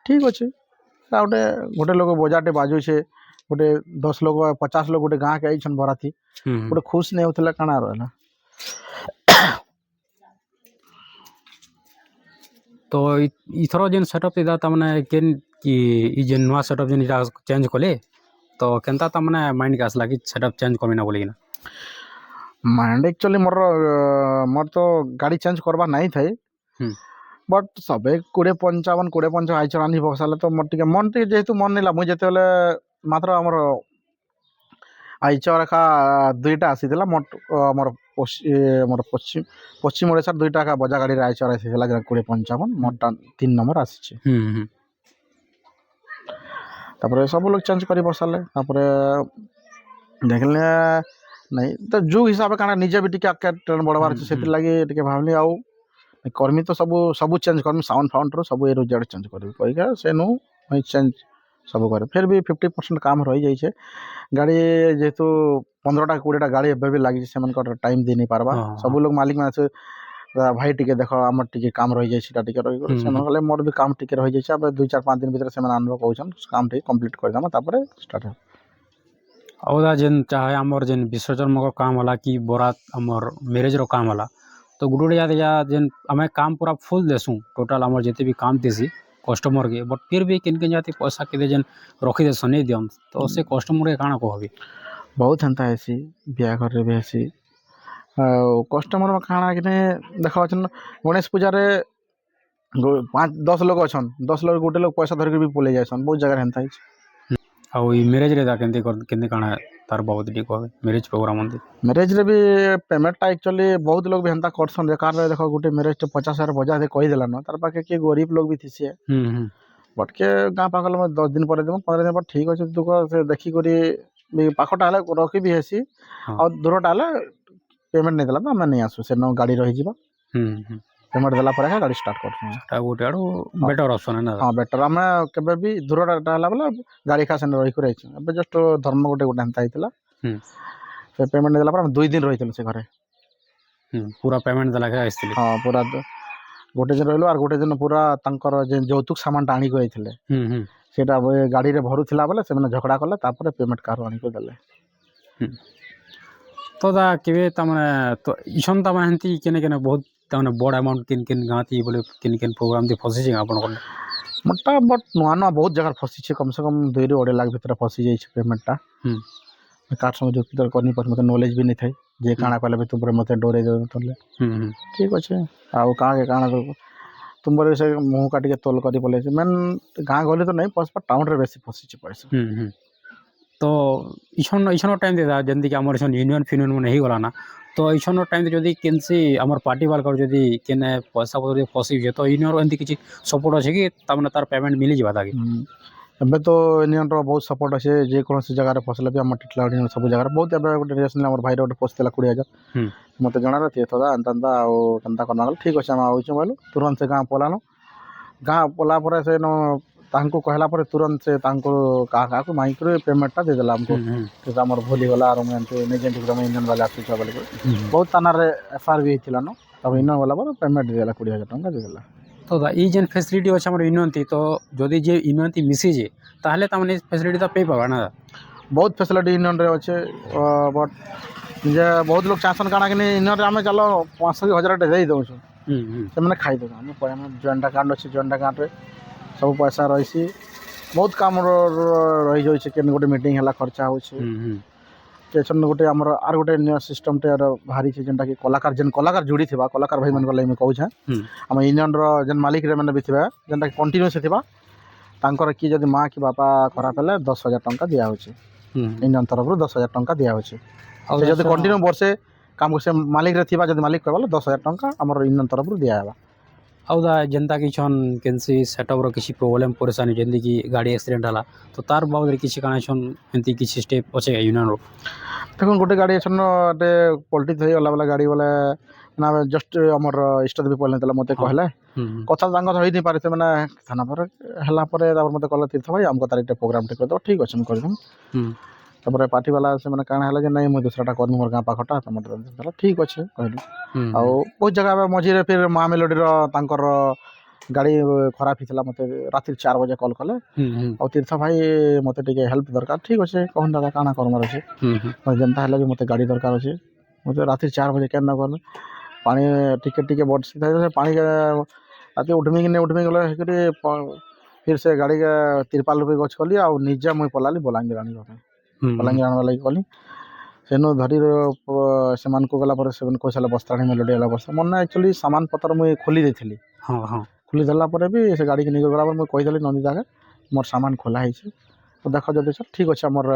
ଠିକ୍ ଅଛି ଗୋଟେ ଗୋଟେ ଲୋକ ବଜାରଟେ ବାଜୁଛେ ଗୋଟେ 10 ଲୋକ 50 ଲୋକ ଗୋଟେ ଗାଁକେ ଆଇଛନ୍ ବରାତି ହୁଁ ଗୋଟେ ଖୁସ୍ ନେଇ ହଉଥିଲା କାଣା ରହିଲା ତ ଇଥର ଯେନ୍ ସେଟଅପ୍ ଥିଲା ତାମାନେ କେନ୍ କି ଇ ଯେନ୍ ନୂଆ ସେଟଅପ୍ ଯେନ୍ ଇଟା ଚେଞ୍ଜ କଲେ ତ କେନ୍ତା ତାମାନେ ମାଇଣ୍ଡକେ ଆସିଲା କି ସେଟଅପ୍ ଚେଞ୍ଜ କରିନା ବୋଲିକିନା ମାଇଣ୍ଡ ଆକ୍ଚୁଆଲି ମୋର ତ ଗାଡ଼ି ଚେଞ୍ଜ କରବା ନାଇଁ ଥାଏ ହୁଁ ବଟ୍ ସବେ 20-55 ଆଇଛନ୍ ଆନି ବସାଲେ ତ ମୋର ଟିକେ ମନ ଟିକେ ଯେହେତୁ ମନ ନେଲା ମୁଇଁ ଯେତେବେଳେ ମାତ୍ର ଆମର ଆଇଚର୍ ଏକା 2ଟା ଆସିଥିଲା ଆମର ପଶ୍ଚିମ ଓଡ଼ିଶାର 2ଟା ଏକା ବଜା ଗାଡ଼ିରେ ଆଇଚର୍ ଆସିଥିଲା 20-55 ମୋରଟା 3 ନମ୍ବର ଆସିଛି ହୁଁ ହୁଁ ତାପରେ ସବୁ ଲୋକ ଚେଞ୍ଜ କରି ବସାଲେ ତାପରେ ଦେଖିଲେ ନାଇଁ ତ ଯୋଉ ହିସାବରେ କାଣା ନିଜେ ବି ଟିକେ ଆଗକେ ଟ୍ରେନ୍ ବଢ଼ବାର୍ ଅଛି ସେଥିର୍ଲାଗି ଟିକେ ଭାବିଲି ଆଉ କର୍ମୀ ତ ସବୁ ଚେଞ୍ଜ କର୍ମୀ ସାଉଣ୍ଡ ଫାଉଣ୍ଡରୁ ସବୁ ଏ ରୋଜଗାର ଚେଞ୍ଜ କରିବି କହିକା ସେନୁ ଚେଞ୍ଜ ସବୁ କରେ ଫେର୍ ବି 50% କାମ ରହିଯାଇଛେ ଗାଡ଼ି ଯେହେତୁ 15ଟା 20ଟା ଗାଡ଼ି ଏବେ ବି ଲାଗିଛି ସେମାନଙ୍କର ଟାଇମ୍ ଦେଇ ନେଇ ପାରବା ହଁ ସବୁ ଲୋକ ମାଲିକ ମାନେ ଅଛି ଭାଇ ଟିକେ ଦେଖ ଆମର ଟିକେ କାମ ରହିଯାଇଛି ସେଟା ଟିକେ ରହିଗଲେ ସେମାନେ କହିଲେ ମୋର ବି କାମ ଟିକେ ରହିଯାଇଛି ଏବେ 2-4-5 ଦିନ ଭିତରେ ସେମାନେ ଆନବ କହୁଛନ୍ କାମ ଟିକେ କମ୍ପ୍ଲିଟ୍ କରିଦେମା ତାପରେ ଷ୍ଟାର୍ଟ ହେବ ଆଉ ଦା ଯେନ୍ ଚାहे ଆମର ଯେନ୍ ବିଶ୍ୱକର୍ମାର କାମ ହେଲା କି ବରାତ ଆମର ମ୍ୟାରେଜର କାମ ହେଲା ତ ଗୋଟେ ଜାତି ଯେନ୍ ଆମେ କାମ ପୁରା ଫୁଲ୍ ଦେସୁଁ ଟୋଟାଲ୍ ଆମର ଯେତେ ବି କାମ ଦେସି କଷ୍ଟମର୍କେ ବଟ୍ ଫିର୍ ବି କେନ୍ କେନ୍ ଜାତି ପଇସା କେତେ ଯେନ୍ ରଖିଦେସନ୍ ନେଇ ଦିଅନ୍ ତ ସେ କଷ୍ଟମର୍କେ କାଣା କହିବି ବହୁତ ହେନ୍ତା ହେସି ବିହାଘରରେ ବି ହେସି ଆଉ କଷ୍ଟମର କାଣା କିନେ ଦେଖ ଅଛନ୍ ଗଣେଶ ପୂଜାରେ 5-10 ଲୋକ ଅଛନ୍ 10 ଲୋକ ଗୋଟେ ଲୋକ ପଇସା ଧରିକି ବି ପଲେଇ ଯାଇସନ୍ ବହୁତ ଜାଗାରେ ହେନ୍ତା ହେଇଛି ଆଉ ଇ ମ୍ୟାରେଜରେ ଦା କେମିତି କାଣା ତାର ବାବଦ ଟିକେ କହିବେ ମ୍ୟାରେଜ ପ୍ରୋଗ୍ରାମ ଏମିତି ମ୍ୟାରେଜରେ ବି ପେମେଣ୍ଟଟା ଆକ୍ଚୁଆଲି ବହୁତ ଲୋକ ବି ହେନ୍ତା କରସନ୍ ଯେ କାରରେ ଦେଖ ଗୋଟେ ମ୍ୟାରେଜଟେ 50,000 ବଜା ଦେ କହିଦେଲାନ ତାର ପାଖେ କିଏ ଗରିବ ଲୋକ ବି ଥିସି ହୁଁ ବଟ୍ କିଏ ଗାଁ ପାଖ ଲୋକ 10 ଦିନ ପରେ ଦେବ 15 ଦିନ ପରେ ଠିକ୍ ଅଛି ତୁ ସେ ଦେଖିକରି ବି ପାଖଟା ହେଲେ ରଖିବି ହେସି ହଁ ଆଉ ଦୂରଟା ହେଲେ ପେମେଣ୍ଟ ନେଇଦେଲା ତ ଆମେ ନେଇ ଆସୁ ସେନ ଗାଡ଼ି ରହିଯିବ ହୁଁ ପେମେଣ୍ଟ ଦେଲା ପରେ ଗାଡ଼ି ଷ୍ଟାର୍ଟ କରୁଛୁ ସେଟା ଗୋଟେ ଆଡ଼ୁ ବେଟର ଅପସନ୍ ନା ହଁ ବେଟର ଆମେ କେବେ ବି ଦୂରଟା ହେଲା ବୋଲେ ଗାଡ଼ି ଖା ସେନେ ରହିକରି ଆଇଛୁ ଏବେ ଜଷ୍ଟ ଧର୍ମ ଗୋଟେ ହେନ୍ତା ହେଇଥିଲା ହୁଁ ସେ ପେମେଣ୍ଟ ଦେଲା ପରେ ଆମେ 2 ଦିନ ରହିଥିଲୁ ସେ ଘରେ ପୁରା ପେମେଣ୍ଟ ଦେଲା ଆସିଥିଲି ହଁ ପୁରା ଗୋଟେ ଦିନ ରହିଲୁ ଆଉ ଗୋଟେ ଦିନ ପୁରା ତାଙ୍କର ଯେ ଯୌତୁକ ସାମାନଟା ଆଣିକି ଯାଇଥିଲେ ହୁଁ ସେଇଟା ଗାଡ଼ିରେ ଭରୁଥିଲା ବୋଲେ ସେମାନେ ଝଗଡ଼ା କଲେ ତାପରେ ପେମେଣ୍ଟ କାହାରୁ ଆଣିକି ଦେଲେ ତ ଦା କେବେ ତାମାନେ ତ ଇଛନ୍ ତାମାନେ ହେନ୍ତି କେନେ ବହୁତ ତାମାନେ ବଡ଼ ଆମାଉଣ୍ଟ କିନ୍ ଗାଁଥି ବୋଲେ କିନ୍ ପ୍ରୋଗ୍ରାମ ଥି ଫସିଛି ଆପଣଙ୍କର ମୋଟା ବଟ୍ ନୂଆ ବହୁତ ଜାଗାରେ ଫସିଛି କମ୍ ସେ କମ୍ 2-2.5 ଲାખ ଭିତରେ ଫସି ଯାଇଛି ପେମେଣ୍ଟଟା କାହାର ସଙ୍ଗେ ଯୁକ୍ତି ତର୍କ କରିନି ପାରେ ମୋତେ ନଲେଜ ବି ନେଇଥାଏ ଯେ କାଣା କଲେ ବି ତୁମରେ ମୋତେ ଡରେଇ ଦେଉଥିଲେ ଠିକ୍ ଅଛି ଆଉ କାଣା ତୁମର ସେ ମୁହଁଟା ଟିକେ ତୋଲ କରି ପଲେଇଛି ମେନ୍ ଗାଁ ଗହଳି ତ ନାଇଁ ଟାଉନରେ ବେଶୀ ଫସିଛି ପଇସା ତ ଇଛନ ଟାଇମ୍ ଦେ ଯେମିତିକି ଆମର ଇଛନ୍ ୟୁନିୟନ୍ ଫିନିୟନ୍ ମାନେ ହେଇଗଲା ନା ତ ଇଛନ ଟାଇମ୍ ଯଦି କେନ୍ସି ଆମର ପାର୍ଟି ବାଲକର ଯଦି କେନେ ପଇସା ପତ୍ର ଯଦି ଫସିଛେ ତ ୟୁନିୟନ୍ର ଏମିତି କିଛି ସପୋର୍ଟ ଅଛି କି ତାମାନେ ତାର ପେମେଣ୍ଟ ମିଳିଯିବା ତାକେ ଏବେ ତ ୟୁନିୟନ୍ର ବହୁତ ସପୋର୍ଟ ଅଛି ଯେକୌଣସି ଜାଗାରେ ଫସିଲେ ବି ଆମର ଟିଟଲାଗଡ଼ ସବୁ ଜାଗାରେ ବହୁତ ଏବେ ଗୋଟେ ରିଲେସନ୍ ଆମର ଭାଇର ଗୋଟେ ପଶିଥିଲା 20,000 ମୋତେ ଜଣାର ଥିଲା ଏନ୍ତା ଆଉ କେନ୍ତା କରନା ଗଲେ ଠିକ୍ ଅଛି ଆମେ ଆଉଛୁ ବୋଇଲୁ ତୁରନ୍ତ ସେ ଗାଁ ପଲାנו ଗାଁ ପଲା ପରେ ସେ ତାଙ୍କୁ କହିଲା ପରେ ତୁରନ୍ତ ସେ ତାଙ୍କୁ କାହାକୁ ମାଇକ୍ରୋ ପେମେଣ୍ଟଟା ଦେଇଦେଲା ଆମକୁ ଆମର ଭୁଲିଗଲା ଆଉ ଏମିତି ନିଜେ ତମେ ୟୁନିୟନ୍ ବାଲା ଆସୁଛ ବୋଲି ବହୁତ ଥାନାରେ FIR ବି ହେଇଥିଲା ତାପରେ ୟୁନିୟନ୍ ବାଲା ପରେ ପେମେଣ୍ଟ ଦେଇଦେଲା 20,000 ଟଙ୍କା ଦେଇଦେଲା ତ ଏଇ ଯେନ୍ ଫେସିଲିଟି ଅଛି ଆମର ୟୁନିୟନ୍ ତ ଯଦି ଯେ ୟୁନିୟନ୍ ମିଶିଛେ ତାହେଲେ ତାମାନେ ଫେସିଲିଟି ପେଇ ପାବା ନା ବହୁତ ଫେସିଲିଟି ୟୁନିୟନ୍ରେ ଅଛେ ବଟ୍ ଯେ ବହୁତ ଲୋକ ଚାଷନ୍ କାଣା କି ୟୁନିୟନ୍ରେ ଆମେ ଚାଲ 500 କି 1000 ଦେଇ ଦେଉଛୁ ସେମାନେ ଖାଇଦେଉଛୁ ଆମେ ଜଏଣ୍ଟ ଆକାଉଣ୍ଟ ଅଛି ଜଏଣ୍ଟ ଆକାଉଣ୍ଟରେ ସବୁ ପଇସା ରହିଛି ବହୁତ କାମର ରହିଯାଉଛି କେନ୍ ଗୋଟେ ମିଟିଂ ହେଲା ଖର୍ଚ୍ଚା ହେଉଛି ଷ୍ଟେସନ୍ ଗୋଟେ ଆମର ଆର୍ ଗୋଟେ ନୂଆ ସିଷ୍ଟମ୍ଟେ ବାହାରିଛି ଯେନ୍ଟାକି କଲାକାର ଯୋଡ଼ି ଥିବା କଲାକାର ଭାଇମାନଙ୍କର ଲାଗି ମୁଁ କହୁଛେଁ ଆମ ୟୁନିୟନ୍ର ଯେନ୍ ମାଲିକରେ ମାନେ ବି ଥିବା ଯେନ୍ଟାକି କଣ୍ଟିନ୍ୟୁସ୍ ଥିବା ତାଙ୍କର କିଏ ଯଦି ମା କି ବାପା ଖରାପ ହେଲେ 10,000 ଟଙ୍କା ଦିଆହେଉଛି ୟୁନିୟନ୍ ତରଫରୁ 10,000 ଟଙ୍କା ଦିଆହେଉଛି ଆଉ ସେ ଯଦି କଣ୍ଟିନ୍ୟୁ ବର୍ଷେ କାମକୁ ସେ ମାଲିକରେ ଥିବା ଯଦି ମାଲିକ କହିବ 10,000 ଟଙ୍କା ଆମର ୟୁନିୟନ୍ ତରଫରୁ ଦିଆହେବା ଆଉ ଦା ଯେନ୍ତା କି ଛନ୍ କେନ୍ସି ସେଟଅପ୍ର କିଛି ପ୍ରୋବ୍ଲେମ୍ ପରେଶାନି ଯେମିତିକି ଗାଡ଼ି ଆକ୍ସିଡେଣ୍ଟ ହେଲା ତ ତାର ବାବଦରେ କିଛି କାଣା ଛନ୍ ଏମିତି କିଛି ଷ୍ଟେପ୍ ଅଛେ ୟୁନିୟନ୍ର ଦେଖୁନ୍ ଗୋଟେ ଗାଡ଼ି ଏଛନ୍ ଗୋଟେ ପଲ୍ଟି ହେଇଗଲା ବେଲେ ଗାଡ଼ି ବୋଲେ ନା ଜଷ୍ଟ ଆମର ଇଷ୍ଟଦେବୀ ପଳେଇଥିଲା ମୋତେ କହିଲେ କଥା ତାଙ୍କର ହେଇନି ପାରେ ସେମାନେ ଥାନା ପରେ ହେଲା ପରେ ତାପରେ ମୋତେ କହିଲେ ତୀର୍ଥ ଭାଇ ଆମକୁ ତାର ଗୋଟେ ପ୍ରୋଗ୍ରାମଟେ କରିଦେବ ଠିକ୍ ଅଛି ମୁଁ କରିଦେବି ତାପରେ ପାର୍ଟିବାଲା ସେମାନେ କାଣା ହେଲା ଯେ ନାଇଁ ମୁଇଁ ଦୁସରାଟା କରିମି ମୋର୍ ଗାଁ ପାଖଟା ତମର ଦେଲା ଠିକ୍ ଅଛେ କହିଲୁ ଆଉ ବହୁତ ଜାଗା ଏବେ ମଝିରେ ଫିର୍ ମା ମେଲୋଡ଼ିର ତାଙ୍କର ଗାଡ଼ି ଖରାପ ହେଇଥିଲା ମୋତେ ରାତି 4 ବଜେ କଲ୍ କଲେ ଆଉ ତୀର୍ଥ ଭାଇ ମୋତେ ଟିକେ ହେଲ୍ପ ଦରକାର ଠିକ୍ ଅଛେ କହୁନ୍ ଦାଦା କାଣା କରମାର ଅଛେ ଯେନ୍ତା ହେଲେ ବି ମୋତେ ଗାଡ଼ି ଦରକାର ଅଛେ ମୋତେ ରାତି 4 ବଜେ କେନ୍ ନ କଲେ ପାଣି ଟିକେ ଟିକେ ବର୍ଷି ଥାଏ ସେ ପାଣି ରାତି ଉଠ୍ମି କି ନାଇଁ ଉଠ୍ମି ଗଲେ ହେଇକରି ଫିର୍ ସେ ଗାଡ଼ିକେ ତିର୍ପାଲ ରୂପେ ଗଛ କଲି ଆଉ ନିଜେ ମୁଇଁ ପଲାଲି ବଲାଙ୍ଗୀର ଆଣିବା ପାଇଁ ବଲାଙ୍ଗୀର ଆଣିବା ଲାଗି ଗଲି ସେନୁ ଧରି ସେମାନଙ୍କୁ ଗଲା ପରେ ସେମାନେ କହିସାରିଲେ ବସ୍ତ୍ରାଣୀ ମେଲୋଡ଼ି ହେଲା ବସ୍ତା ମନେ ଆକ୍ଚୁଆଲି ସାମାନ ପତ୍ର ମୁଇଁ ଖୋଲି ଦେଇଥିଲି ଖୋଲି ଦେଲା ପରେ ବି ସେ ଗାଡ଼ିକି ନେଇକି ଗଲା ପରେ ମୁଇଁ କହିଦେଲି ନନ୍ଦିତାକେ ମୋର୍ ସାମାନ ଖୋଲା ହେଇଛି ତ ଦେଖ ଯଦି ସାର୍ ଠିକ୍ ଅଛି ଆମର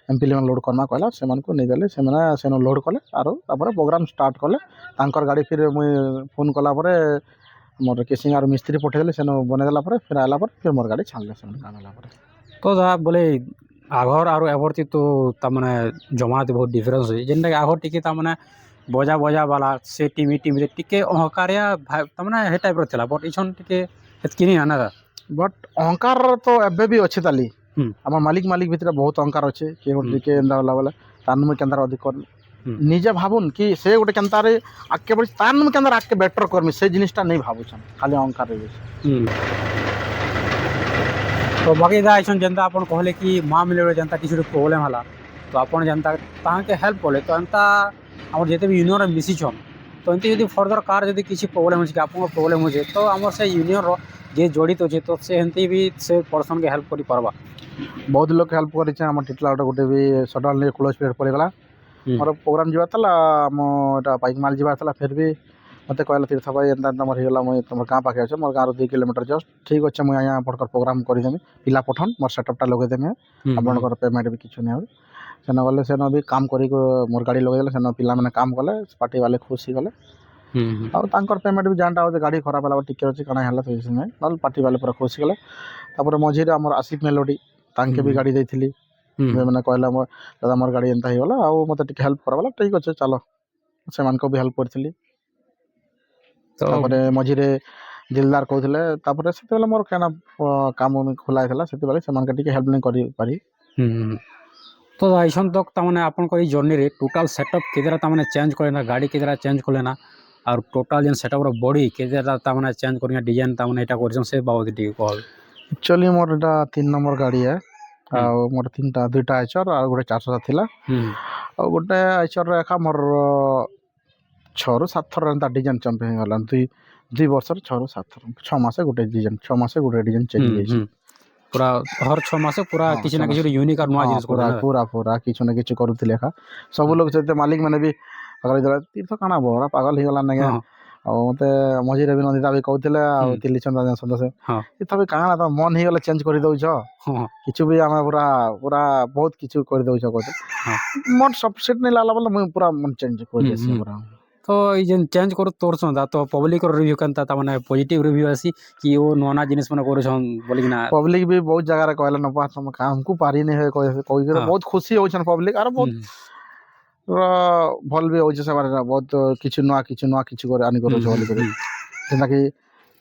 ଏମ୍ପି ଲୋଡ଼୍ କର୍ମା କହିଲା ସେମାନଙ୍କୁ ନେଇଦେଲେ ସେମାନେ ସେନୁ ଲୋଡ଼୍ କଲେ ଆରୁ ତାପରେ ପ୍ରୋଗ୍ରାମ୍ ଷ୍ଟାର୍ଟ କଲେ ତାଙ୍କର ଗାଡ଼ି ଫିର୍ ମୁଇଁ ଫୋନ୍ କଲା ପରେ ମୋର କେସିଂ ଆରୁ ମିସ୍ତ୍ରୀ ପଠେଇଦେଲେ ସେନୁ ବନେଇଦେଲା ପରେ ଫିର୍ ଆଇଲା ପରେ ଫିର୍ ମୋର୍ ଗାଡ଼ି ଛାଡ଼ିଲେ ସେମାନେ କାମ ହେଲା ପରେ ତ ଯାହା ବୋଲେ ଆଘର ଆରୁ ଏଭରତି ତ ତାମାନେ ଜମାନାତି ବହୁତ ଡିଫରେନ୍ସ ଅଛି ଯେନ୍ଟାକି ଆଘର ଟିକେ ତାମାନେ ବଜା ବାଲା ସେ ଟିଭିରେ ଟିକେ ଅହଙ୍କାରିଆ ତାମାନେ ହେ ଟାଇପ୍ର ଥିଲା ବଟ୍ ଇଛନ୍ ଟିକେ ହେତ୍କି ନି ନା ବଟ୍ ଅହଙ୍କାର ତ ଏବେ ବି ଅଛି ତାଲି ଆମ ମାଲିକ ଭିତରେ ବହୁତ ଅହଙ୍କାର ଅଛି କିଏ ଗୋଟେ ଟିକେ ଏନ୍ତା ହେଲା ବୋଲେ ତାନୁ ମୁଇଁ କେନ୍ତାର ଅଧିକ କରମି ନିଜେ ଭାବୁନ୍ କି ସେ ଗୋଟେ କେନ୍ତାରେ ଆଗକେ ବଢ଼ି ତାନୁ ମୁଇଁ କେନ୍ତାରେ ଆଗକେ ବେଟର୍ କରମି ସେ ଜିନିଷଟା ନେଇ ଭାବୁଛନ୍ ଖାଲି ଅହଙ୍କାର ରହିଯାଇଛି ତ ବାକି ଯା ଆଇଛନ୍ ଯେନ୍ତା ଆପଣ କହିଲେ କି ମା ମିଳିଲେ ଯେନ୍ତା କିଛି ଗୋଟେ ପ୍ରୋବ୍ଲେମ୍ ହେଲା ତ ଆପଣ ଯେନ୍ତା ତାହାକେ ହେଲ୍ପ କଲେ ତ ଏନ୍ତା ଆମର ଯେତେ ବି ୟୁନିୟନ୍ରେ ମିଶିଛନ୍ ତ ଏମିତି ଯଦି ଫର୍ଦର କାହାର ଯଦି କିଛି ପ୍ରୋବ୍ଲେମ୍ ଅଛି କି ଆପଣଙ୍କ ପ୍ରୋବ୍ଲେମ୍ ଅଛି ତ ଆମର ସେ ୟୁନିୟନ୍ର ଯେ ଜଡ଼ିତ ଅଛି ତ ସେ ଏମିତି ବି ସେ ପର୍ସନ୍କେ ହେଲ୍ପ କରିପାରବା ବହୁତ ଲୋକ ହେଲ୍ପ କରିଛେ ଆମ ଟିଟଲାଗଡ଼ ଗୋଟେ ବି ସଡନ୍ଲି କ୍ଲୋଜ୍ ପିରିୟଡ଼ ପଡ଼ିଗଲା ମୋର ପ୍ରୋଗ୍ରାମ୍ ଯିବାର ଥିଲା ଆମ ଏଇଟା ପାଇକମାଲ ଯିବାର ଥିଲା ଫିର୍ ବି ମୋତେ କହିଲା ତୀର୍ଥ ଭାଇ ଏନ୍ତା ତମର ହେଇଗଲା ମୁଇଁ ତମର ଗାଁ ପାଖେ ଅଛେ ମୋର ଗାଁରୁ 2 କିଲୋମିଟର ଜଷ୍ଟ ଠିକ୍ ଅଛେ ମୁଇଁ ଆଜ୍ଞା ଆପଣଙ୍କର ପ୍ରୋଗ୍ରାମ୍ କରିଦେମି ପିଲା ପଠନ୍ ମୋର ସେଟପ୍ଟା ଲଗେଇଦେମି ଆପଣଙ୍କର ପେମେଣ୍ଟ ବି କିଛି ନାହିଁ ସେନ ଗଲେ ସେନ ବି କାମ କରିକି ମୋର ଗାଡ଼ି ଲଗେଇଦେଲେ ସେନ ପିଲାମାନେ କାମ କଲେ ପାର୍ଟି ବାଲେ ଖୁସି ଗଲେ ଆଉ ତାଙ୍କର ପେମେଣ୍ଟ ବି ଜାଣିଟା ହେଉଛି ଗାଡ଼ି ଖରାପ ହେଲା ଟିକେ ଅଛି କାଣା ହେଲା କିଛି ନାହିଁ ନହେଲେ ପାର୍ଟି ବାଲେ ପୁରା ଖୁସି ଗଲେ ତାପରେ ମଝିରେ ଆମର ଆସିଫ ମେଲୋଡ଼ି ତାଙ୍କେ ବି ଗାଡ଼ି ଦେଇଥିଲି ସେମାନେ କହିଲେ ମୋ ଦାଦା ମୋର ଗାଡ଼ି ଏନ୍ତା ହେଇଗଲା ଆଉ ମୋତେ ଟିକେ ହେଲ୍ପ କରାଗଲା ଠିକ୍ ଅଛି ଚାଲ ସେମାନଙ୍କୁ ବି ହେଲ୍ପ କରିଥିଲି ତାପରେ ମଝିରେ ଦିଲଦାର କହୁଥିଲେ ତାପରେ ସେତେବେଳେ ମୋର କାଣା କାମ ଖୋଲା ହେଇଥିଲା ସେତେବେଳେ ସେମାନଙ୍କୁ ଟିକେ ହେଲ୍ପ ନେଇ କରିପାରି ତ ଆଇସନ୍ ତକ୍ ତାମାନେ ଆପଣଙ୍କ ଏଇ ଜର୍ଣ୍ଣିରେ ଟୋଟାଲ୍ ସେଟଅପ୍ କେତେଟା ତାମାନେ ଚେଞ୍ଜ କଲେ ନା ଗାଡ଼ି କେତେଟା ଚେଞ୍ଜ କଲେ ନା ଆଉ ଟୋଟାଲ୍ ଯେନ୍ ସେଟଅପ୍ର ବଡ଼ି କେତେଟା ତାମାନେ ଚେଞ୍ଜ କରିକିନା ଡିଜାଇନ୍ ତାମାନେ ଏଇଟା କରିଛନ୍ ସେ ବାବଦ ଟିକେ କହ ଆକ୍ଚୁଆଲି ମୋର ଏଇଟା 3 ନମ୍ବର ଗାଡ଼ି ଆଉ ମୋର 2ଟା ଆଇଚର୍ ଆଉ ଗୋଟେ 407 ଥିଲା ଆଉ ଗୋଟେ ଆଇଚର୍ର ଏକା ମୋର 6ରୁ 7 ଥର ଏନ୍ତା ଡିଜାଇନ୍ ଚେଞ୍ଜ ହେଇଗଲା 2 ବର୍ଷର 6ରୁ 7 ଥର 6 ମାସେ ଗୋଟେ ଡିଜାଇନ୍ 6 ମାସେ ଗୋଟେ ଡିଜାଇନ୍ ଚେଞ୍ଜ ହେଇଯାଇଛି ପୁରା ହର 6 ମାସେ ପୁରା କିଛି ନା କିଛି ଗୋଟେ ୟୁନିକ୍ ଆଉ ନୂଆ ଜିନିଷ ପୁରା କିଛି ନା କିଛି କରୁଥିଲେ ଏକା ସବୁ ଲୋକ ସେତେ ମାଲିକ ମାନେ ବି ତୀର୍ଥ କାଣା ବରା ପାଗଲ ହେଇଗଲା ନାଇଁ ଆଉ ମୋତେ ମଝିରେ ବି ନନ୍ଦିତା ବି କହୁଥିଲେ ଆଉ ତିଲିଚନ୍ଦା ସଦସ୍ୟ ତଥାପି କାଣା ତ ମନ ହେଇଗଲେ ଚେଞ୍ଜ କରିଦେଉଛ କିଛି ବି ଆମେ ପୁରା ବହୁତ କିଛି କରିଦେଉଛ କହୁଥିଲେ ମୋର ସବସିଟ୍ ନେଇ ଲାଗଲା ବୋଲେ ମୁଇଁ ପୁରା ମନ ଚେଞ୍ଜ କରିଦେସି ପୁରା ତ ଏଇ ଯେନ୍ ଚେଞ୍ଜ କରୁ ତୋରସନ୍ ତ ପବ୍ଲିକର ରିଭ୍ୟୁ କେନ୍ତା ତାମାନେ ପଜିଟିଭ୍ ରିଭ୍ୟୁ ଆସି କି ଓ ନୂଆ ଜିନିଷ ମାନେ କରୁଛନ୍ ବୋଲିକିନା ପବ୍ଲିକ ବି ବହୁତ ଜାଗାରେ କହିଲେ ନ ପାସ ତମ କାମକୁ ପାରିନି କହିକି ବହୁତ ଖୁସି ହଉଛନ୍ ପବ୍ଲିକ ଆର ବହୁତ ଭଲ ବି ହଉଛି ସେମାନେ ବହୁତ କିଛି ନୂଆ କିଛି କରି ଆନି କରୁଛ ବୋଲିକରି ଯେନ୍ତାକି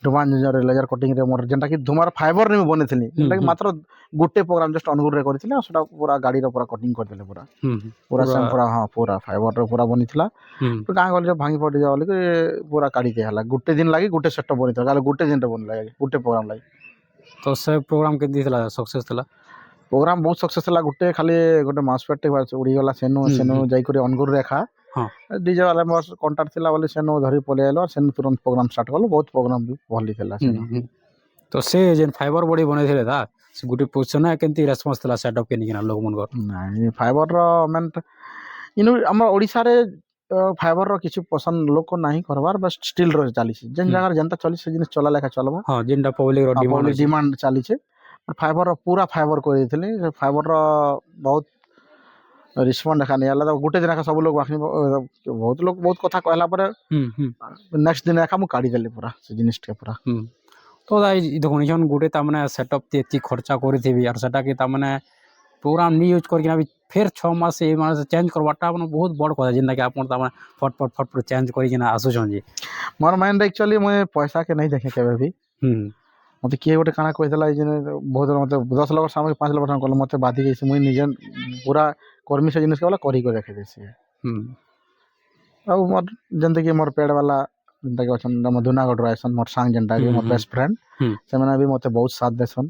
ଧୁମା ଲେଜର କଟିଂରେ ମୋର ଯେନ୍ଟାକି ଧୁମାର ଫାଇବରରେ ମୁଁ ବନେଇଥିଲି ଯେନ୍ଟାକି ମାତ୍ର ଗୋଟେ ପ୍ରୋଗ୍ରାମ ଜଷ୍ଟ ଅନୁଗୁଳରେ କରିଥିଲି ଆଉ ସେଟା ପୁରା ଗାଡ଼ିର ପୁରା କଟିଂ କରିଦେଲେ ପୁରା ସେମ୍ ପୁରା ପୁରା ଫାଇବରରେ ପୁରା ବନିଥିଲା ଗାଁ ଗହଳିରେ ଭାଙ୍ଗି ପଡ଼ିଯିବ ବୋଲିକି ପୁରା କାଢ଼ି ଦିଆ ହେଲା ଗୋଟେ ଦିନ ଲାଗି ଗୋଟେ ସେଟଅପ୍ ବନିଥିଲା ତାହେଲେ ଗୋଟେ ଦିନରେ ବନିଲା ଗୋଟେ ପ୍ରୋଗ୍ରାମ ଲାଗି ତ ସେ ପ୍ରୋଗ୍ରାମ କେମିତି ଥିଲା ସକ୍ସେସ୍ ଥିଲା ପ୍ରୋଗ୍ରାମ ବହୁତ ସକ୍ସେସ୍ ହେଲା ଗୋଟେ ମାଉସ୍ ପ୍ୟାଡ୍ଟେ ଉଡ଼ିଗଲା ସେନୁ ଯାଇକରି ଅନୁଗୁଳରେ ଏକା ଡିଜେ ବାଲା ମୋର କଣ୍ଟାକ୍ଟ ଥିଲା ବୋଲି ସେନୁ ଧରି ପଳେଇ ଆଇଲ ସେନୁ ତୁରନ୍ତ ପ୍ରୋଗ୍ରାମ ଷ୍ଟାର୍ଟ କଲୁ ବହୁତ ପ୍ରୋଗ୍ରାମ ବି ଭଲ ଥିଲା ତ ସେ ଯେନ୍ ଫାଇବର ବଡ଼ି ବନେଇଥିଲେ ତା ସେ ଗୋଟେ ପୋଜିସନ୍ କେମିତି ରେସ୍ପନ୍ସ ଥିଲା ସେଟଅପ୍ କେନିକିନା ଲୋକମାନଙ୍କର ନାଇଁ ଫାଇବରର ମେନ୍ ଆମର ଓଡ଼ିଶାରେ ଫାଇବରର କିଛି ପସନ୍ଦ ଲୋକ ନାହିଁ କରବାର ବାସ୍ ଷ୍ଟିଲ୍ର ଚାଲିଛି ଯେନ୍ ଜାଗାରେ ଯେନ୍ତା ଚାଲିଛି ସେ ଜିନିଷ ଚଲା ଲେଖା ଚଲବା ଯେନ୍ଟା ପବ୍ଲିକର ଡିମାଣ୍ଡ ଚାଲିଛି ଫାଇବରର ପୁରା ଫାଇବର କରିଦେଇଥିଲି ସେ ଫାଇବରର ବହୁତ ରିସ୍ପଣ୍ଡ ଏକା ନେଇ ହେଲା ଗୋଟେ ଦିନ ଏକା ସବୁ ଲୋକ ବହୁତ କଥା କହିଲା ପରେ ନେକ୍ସଟ ଦିନ ଏକା ମୁଁ କାଢ଼ିଦେଲି ପୁରା ସେ ଜିନିଷଟା ପୁରା ତ ଦେଖୁନ୍ ଗୋଟେ ତାମାନେ ସେଟଅପ୍ ଏତିକି ଖର୍ଚ୍ଚା କରିଥିବି ଆର୍ ସେଟାକେ ତାମାନେ ପ୍ରୋଗ୍ରାମ ନି ୟୁଜ୍ କରିକିନା ବି ଫେର୍ 6 ମାସ ଏଇ ମାସ ଚେଞ୍ଜ କରବାଟା ମାନେ ବହୁତ ବଡ଼ କଥା ଯେନ୍ଟାକି ଆପଣ ତାମାନେ ଫଟ୍ ଚେଞ୍ଜ କରିକିନା ଆସୁଛନ୍ ଯେ ମୋର ମାଇଣ୍ଡ ଆକ୍ଚୁଆଲି ମୁଇଁ ପଇସାକେ ନାଇଁ ଦେଖେ କେବେ ବି ମୋତେ କିଏ ଗୋଟେ କାଣା କହିଦେଲା ଏଇ ଜିନିଷ ବହୁତ ମୋତେ 10 ଲୋକ ସାମନେ 5 ଲୋକ ସାମନେ କଲେ ମୋତେ ବାଧି ଯାଇଛି ମୁଇଁ ନିଜେ ପୁରା କର୍ମି ସେ ଜିନିଷ ଗଲା କରିକି ଦେଖେଇ ଦେଇଛି ଆଉ ମୋର ଯେମିତିକି ମୋର ପେଡ଼ ବାଲା ଯେନ୍ଟାକି ଅଛନ୍ ଆମ ଦୁନାଗଡ଼ରୁ ଆଇସନ୍ ମୋର ସାଙ୍ଗ ଯେନ୍ଟାକି ମୋର ବେଷ୍ଟ ଫ୍ରେଣ୍ଡ ସେମାନେ ବି ମୋତେ ବହୁତ ସାଥ ଦେସନ୍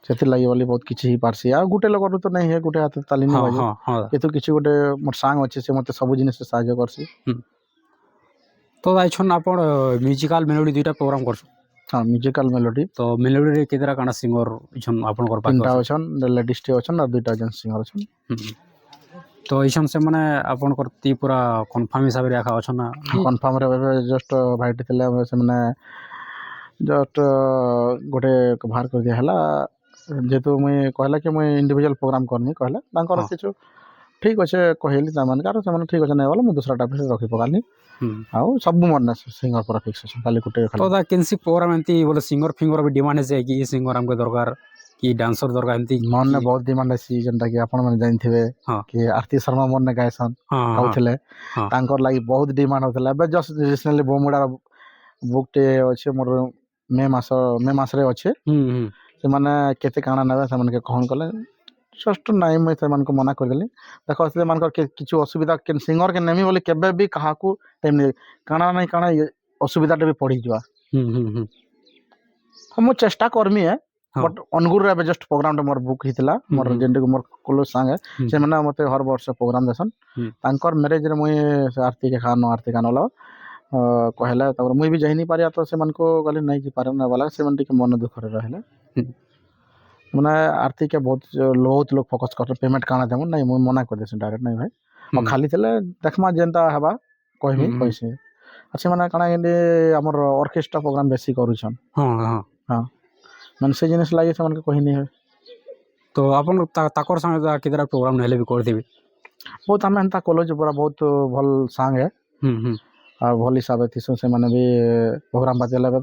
ସେଥିର୍ଲାଗି ବୋଲି ବହୁତ କିଛି ହେଇପାରସି ଆଉ ଗୋଟେ ଲୋକରୁ ତ ନାଇଁ ହେ ଗୋଟେ ହାତ ତାଲି ନେଇ ବାଜେ କିନ୍ତୁ କିଛି ଗୋଟେ ମୋର ସାଙ୍ଗ ଅଛି ସେ ମୋତେ ସବୁ ଜିନିଷରେ ସାହାଯ୍ୟ କରସି ତ ଯାଇଛନ୍ ଆପଣ ମ୍ୟୁଜିକାଲ ମେଲୋଡି ଦୁଇଟା ପ୍ରୋଗ୍ରାମ କରଛନ୍ ହଁ ମ୍ୟୁଜିକାଲ ମେଲୋଡି ତ ମେଲୋଡିରେ କେତେଟା କାଣା ସିଙ୍ଗର ଅଛନ୍ ଆପଣଙ୍କର ପାଖେ 3ଟା ଅଛନ୍ ଲେଡ଼ିଜ୍ଟେ ଅଛନ୍ ଆଉ 2ଟା ଯେନ୍ ସିଙ୍ଗର ଅଛନ୍ ତ ଏଇଛନ୍ ସେମାନେ ଆପଣଙ୍କର ତି ପୁରା କନଫର୍ମ ହିସାବରେ ଏକା ଅଛନ୍ ନା କନଫର୍ମରେ ଏବେ ଜଷ୍ଟ ଭାଇଟି ଥିଲେ ସେମାନେ ଜଷ୍ଟ ଗୋଟେ ବାହାର କରିଦିଆ ହେଲା ଯେହେତୁ ମୁଇଁ କହିଲା କି ମୁଇଁ ଇଣ୍ଡିଭିଜୁଆଲ ପ୍ରୋଗ୍ରାମ କରିନି କହିଲା ତାଙ୍କର କିଛି ଠିକ୍ ଅଛେ କହିଲି ତାମାନେ କାରଣ ସେମାନେ ଠିକ୍ ଅଛେ ନାଇଁ ବୋଲେ ମୁଁ ଦୁସରାଟା ବି ରଖି ପକାଲି ଆଉ ସବୁ ମୋର ନା ସିଙ୍ଗର ପୁରା ଫିକ୍ସ ଅଛନ୍ ଖାଲି ଗୋଟେ ତ କେନ୍ସି ପ୍ରୋଗ୍ରାମ ଏମିତି ବୋଲେ ସିଙ୍ଗର ଫିଙ୍ଗର ବି ଡିମାଣ୍ଡ ଅଛି କି ସିଙ୍ଗର ଆମକୁ ଦରକାର କି ଡ୍ୟାନ୍ସର ଦରକାର ଏମିତି ମନେ ବହୁତ ଡିମାଣ୍ଡ ଅଛି ଯେନ୍ଟାକି ଆପଣମାନେ ଜାଣିଥିବେ କି ଆରତି ଶର୍ମା ମନେ ଗାଏସନ୍ ଗାଉଥିଲେ ତାଙ୍କର ଲାଗି ବହୁତ ଡିମାଣ୍ଡ ହଉଥିଲା ଏବେ ଜଷ୍ଟ ରିସେଣ୍ଟଲି ବୋମୁଡ଼ାର ବୁକ୍ଟେ ଅଛି ମୋର ମେ ମାସରେ ଅଛେ ସେମାନେ କେତେ କାଣା ନେବେ ସେମାନଙ୍କୁ କହନ କଲେ ଜଷ୍ଟ ନାଇଁ ମୁଇଁ ସେମାନଙ୍କୁ ମନା କରିଦେଲି ଦେଖ ସେମାନଙ୍କର କିଛି ଅସୁବିଧା ସିଙ୍ଗର କେ ନେମି ବୋଲି କେବେ ବି କାହାକୁ ଟାଇମ୍ ନେଇ କାଣା ନାଇଁ କାଣା ଅସୁବିଧାଟେ ବି ପଡ଼ିଯିବା ମୁଁ ଚେଷ୍ଟା କରମି ବଟ୍ ଅନୁଗୁଳରେ ଏବେ ଜଷ୍ଟ ପ୍ରୋଗ୍ରାମଟା ମୋର ବୁକ୍ ହେଇଥିଲା ମୋର ଯେନ୍ଟାକି ମୋର କ୍ଲୋଜ୍ ସାଙ୍ଗ ସେମାନେ ମୋତେ ହର ବର୍ଷ ପ୍ରୋଗ୍ରାମ ଦେସନ୍ ତାଙ୍କର ମ୍ୟାରେଜରେ ମୁଇଁ ଆର୍ତିକେ ଖାନ କହିଲା ତାପରେ ମୁଇଁ ବି ଯାଇନି ପାରିବା ତ ସେମାନଙ୍କୁ ଗଲେ ନାଇଁ ଯାଇପାରେ ନା ବୋଲା ସେମାନେ ଟିକେ ମନ ଦୁଃଖରେ ରହିଲେ ମାନେ ଆର୍ଥିକ ବହୁତ ଲୋକ ଫୋକସ୍ କରୁଛନ୍ତି ପେମେଣ୍ଟ କାଣା ଦେବୁ ନାଇଁ ମୁଇଁ ମନା କରିଦେସି ଡାଇରେକ୍ଟ ନାଇଁ ଭାଇ ଆଉ ଖାଲି ଥିଲେ ଦେଖମା ଯେନ୍ତା ହେବା କହିମି କହିସି ଆଉ ସେମାନେ କାଣା ଏମିତି ଆମର ଅର୍କେଷ୍ଟ୍ରା ପ୍ରୋଗ୍ରାମ ବେଶୀ କରୁଛନ୍ ହଁ ମାନେ ସେ ଜିନିଷ ଲାଗି ସେମାନଙ୍କୁ କହିନି ହେ ତ ଆପଣ ତାଙ୍କର ସାଙ୍ଗେ କେତେଟା ପ୍ରୋଗ୍ରାମ ହେଲେ ବି କରିଦେବି ବହୁତ ଆମେ ଏନ୍ତା କଲେଜ ପୁରା ବହୁତ ଭଲ ସାଙ୍ଗ ଆଉ ଭଲ ହିସାବରେ ଥିସୁଁ ସେମାନେ ବି ପ୍ରୋଗ୍ରାମ ବାଜିଲା ଏବେ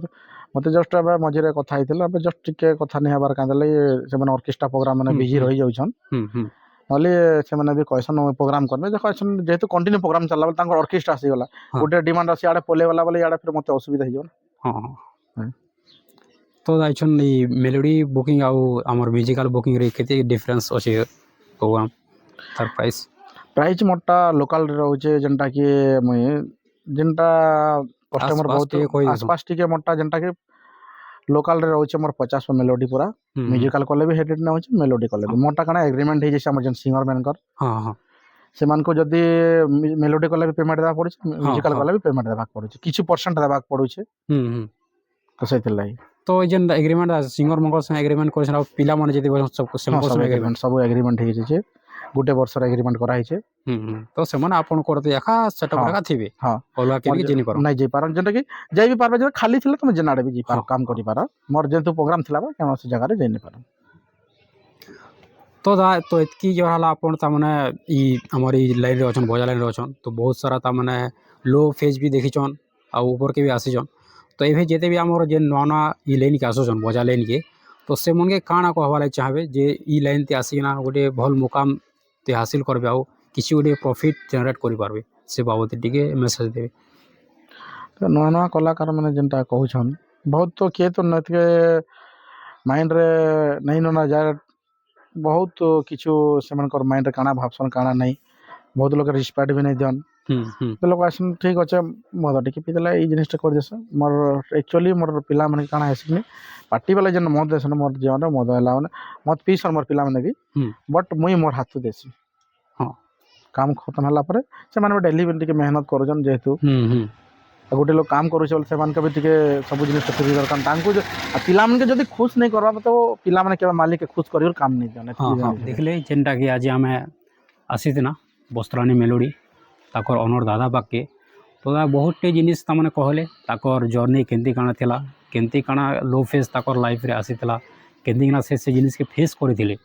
ମୋତେ ଜଷ୍ଟ ଏବେ ମଝିରେ କଥା ହେଇଥିଲା ଏବେ ଜଷ୍ଟ ଟିକେ କଥା ନେଇ ହେବାର କାଁ ଦେଲେ ସେମାନେ ଅର୍କେଷ୍ଟ୍ରା ପ୍ରୋଗ୍ରାମ ମାନେ ବିଜି ରହିଯାଉଛନ୍ ନହେଲେ ସେମାନେ ବି କହିସନ୍ ପ୍ରୋଗ୍ରାମ କରିବେ ଦେଖ ଯେହେତୁ କଣ୍ଟିନ୍ୟୁ ପ୍ରୋଗ୍ରାମ ଚାଲିଲା ବେଲେ ତାଙ୍କର ଅର୍କେଷ୍ଟ୍ରା ଆସିଗଲା ଗୋଟେ ଡିମାଣ୍ଡ ଅଛି ଇଆଡ଼େ ପଲେଇଗଲା ବୋଲେ ଇଆଡ଼େ ଫେର ମୋତେ ଅସୁବିଧା ହେଇଯିବ ତ ଯାଇଛନ୍ ଏଇ ମେଲୋଡି ବୁକିଂ ଆଉ ଆମର ମ୍ୟୁଜିକାଲ ବୁକିଂରେ କେତେ ଡିଫରେନ୍ସ ଅଛି ପ୍ରୋଗ୍ରାମ ତାର ପ୍ରାଇସ୍ ମୋରଟା ଲୋକାଲରେ ରହୁଛେ ଯେନ୍ଟାକି ମୁଇଁ ଯେନ୍ଟା କଷ୍ଟମର ବହୁତ ଆସପାସ ଟିକେ ମୋରଟା ଯେନ୍ଟାକି ଲୋକାଲରେ ରହୁଛେ ମୋର 50 ମେଲୋଡି ପୁରା ମ୍ୟୁଜିକାଲ କଲେ ବି ହେଡ୍ ନେଉଛି ମେଲୋଡି କଲେ ବି ମୋରଟା କାଣା ଏଗ୍ରିମେଣ୍ଟ ହେଇଯାଇଛି ଆମର ଯେନ୍ ସିଙ୍ଗର ମାନଙ୍କର ସେମାନଙ୍କୁ ଯଦି ମେଲୋଡି କଲେ ବି ପେମେଣ୍ଟ ଦେବାକୁ ପଡୁଛି ମ୍ୟୁଜିକାଲ କଲେ ବି ପେମେଣ୍ଟ ଦେବାକୁ ପଡୁଛି କିଛି ପରସେଣ୍ଟ ଦେବାକୁ ପଡୁଛି ତ ସେଥିର୍ଲାଗି ତ ଏଇ ଯେନ୍ ଏଗ୍ରିମେଣ୍ଟ ସିଙ୍ଗର ମାନଙ୍କର ସାଙ୍ଗେ ଏଗ୍ରିମେଣ୍ଟ କରିଛନ୍ ଆଉ ପିଲାମାନେ ଯଦି ସବୁ ଏଗ୍ରିମେଣ୍ଟ ହେଇଯାଇଛି ଗୋଟେ ବର୍ଷର ଏଗ୍ରିମେଣ୍ଟ କରାହେଇছে ତ ସେମାନେ ଆପଣଙ୍କର ଏକା ସେଟଅପ୍ ଏକା ଥିବେ ଅଲଗା କେହି ଜିନି ପାର ନାଇଁ ଯାଇପାର ଯେନ୍ଟାକି ଯାଇ ବି ପାରବେ ଯେ ଖାଲି ଥିଲେ ତୁମେ ଯେନାଡ଼େ ବି ଯାଇପାର କାମ କରିପାର ମୋର ଯେହେତୁ ପ୍ରୋଗ୍ରାମ ଥିଲା କୌଣସି ଜାଗାରେ ଯାଇନି ପାର ତ ଏତ୍କି जो ହେଲା ଆପଣ ତାମାନେ ଇ ଆମର ଏଇ ଲାଇନ୍ରେ ଅଛନ୍ ବଜା ଲାଇନ୍ରେ ଅଛନ୍ ତ ବହୁତ ସାରା ତାମାନେ लो फेज भी देखिछन आउ ऊपर के भी आसीछन तो एभे जेते भी आमर जे नवा नवा इ लाइन के आसुछन बजा लाइन के तो से मन के काଣା कहवा लाग चाहबे जे इ लाइन ते आसीना गोटे भल मुकाम ते हासिल करबे आउ किसी गोटे प्रॉफिट जनरेट करि पारबे से बाबत टिके मेसेज देबे ତ ନୂଆ ନୂଆ କଳାକାର ମାନେ ଯେନ୍ଟା କହୁଛନ୍ ବହୁତ ତ କିଏ ତ ନଥିବେ ମାଇଣ୍ଡରେ ନାଇଁ ନା ଯାଏ ବହୁତ କିଛି ସେମାନଙ୍କର ମାଇଣ୍ଡରେ କାଣା ଭାବସନ୍ କାଣା ନାଇଁ ବହୁତ ଲୋକ ରିସ୍ପେକ୍ଟ ବି ନାଇଁ ଦିଅନ୍ ଲୋକ ଆସନ୍ ଠିକ୍ ଅଛେ ମଦ ଟିକେ ପିଇଦେଲେ ଏଇ ଜିନିଷଟା କରିଦେସ ମୋର ଆକ୍ଚୁଆଲି ମୋର ପିଲାମାନେ କାଣା ହେସିନି ପାର୍ଟି ବେଲେ ଯେନ୍ ମଦ ଦେସନ୍ ମୋର ଜୀବନରେ ମଦ ହେଲା ମାନେ ମଦ ପିଇସନ୍ ମୋର ପିଲାମାନେ ବି ବଟ୍ ମୁଇଁ ମୋର ହାତ ଦେସି କାମ ଖତମ ହେଲା ପରେ ସେମାନେ ଡେଲି ଟିକେ ମେହନତ କରୁଛନ୍ ଯେହେତୁ ଗୋଟେ ଲୋକ କାମ କରୁଛେ ବୋଲେ ସେମାନଙ୍କୁ ବି ଟିକେ ସବୁ ଜିନିଷ ଫ୍ରି ଦରକାର ତାଙ୍କୁ ପିଲାମାନଙ୍କୁ ଯଦି ଖୁସ ନାଇଁ କରବା ତ ପିଲାମାନେ କେବେ ମାଲିକ ଖୁସ କରିବାର କାମ ନାଇଁ ଜାନେ ଦେଖିଲେ ଯେନ୍ଟା କି ଆଜି ଆମେ ଆସିଥିନା ବସ୍ତ୍ରାଣୀ ମେଲୋଡ଼ି ତାକର ଅନର ଦାଦା ପାଖକେ ତ ବହୁତଟେ ଜିନିଷ ତାମାନେ କହିଲେ ତାକର ଜର୍ନି କେମିତି କାଣା ଥିଲା କେମିତି କାଣା लो फेज ତାକର ଲାଇଫରେ ଆସିଥିଲା କେମିତି କାଣା ସେ ଜିନିଷକେ ଫେସ୍ କରିଥିଲେ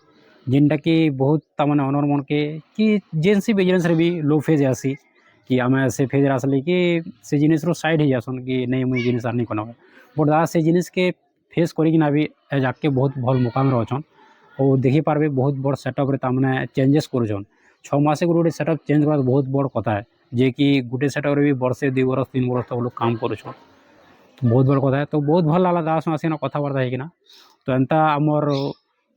ଯେନ୍ଟାକି ବହୁତ ତାମାନେ ଅନର ମନକେ କି ଯେନ୍ସି ବିଜନେସ୍ରେ ବି लो फेज ଆସି कि आम से फेज आसली कि से जिनिस साइड हो जासन कि नहीं मुझे जिनिस नहीं कना बट दादा से जिनिस के फेस करना भी एज आके बहुत भल मुकाम अच्छन और देखिपारे बहुत बड़ सेटअप तमाने चेंजेस कर 6 मास गोटे सेटअप चेंज कर बहुत बड़ कथा है जे कि गोटे सेटअप भी वर्षे 2 बरस 3 बरस तक लोग काम कर बहुत बड़ कथा है तो बहुत भल लागला दादा संग आसीना कथबार्ता होइकिना तो एंता आमर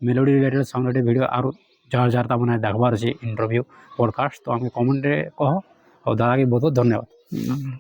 melody related song related video आरो जार जार तामाने देखबार अछि इंटरव्यू पॉडकास्ट तो आमे कमेंट रे कह और दादा के बहुत बहुत धन्यवाद।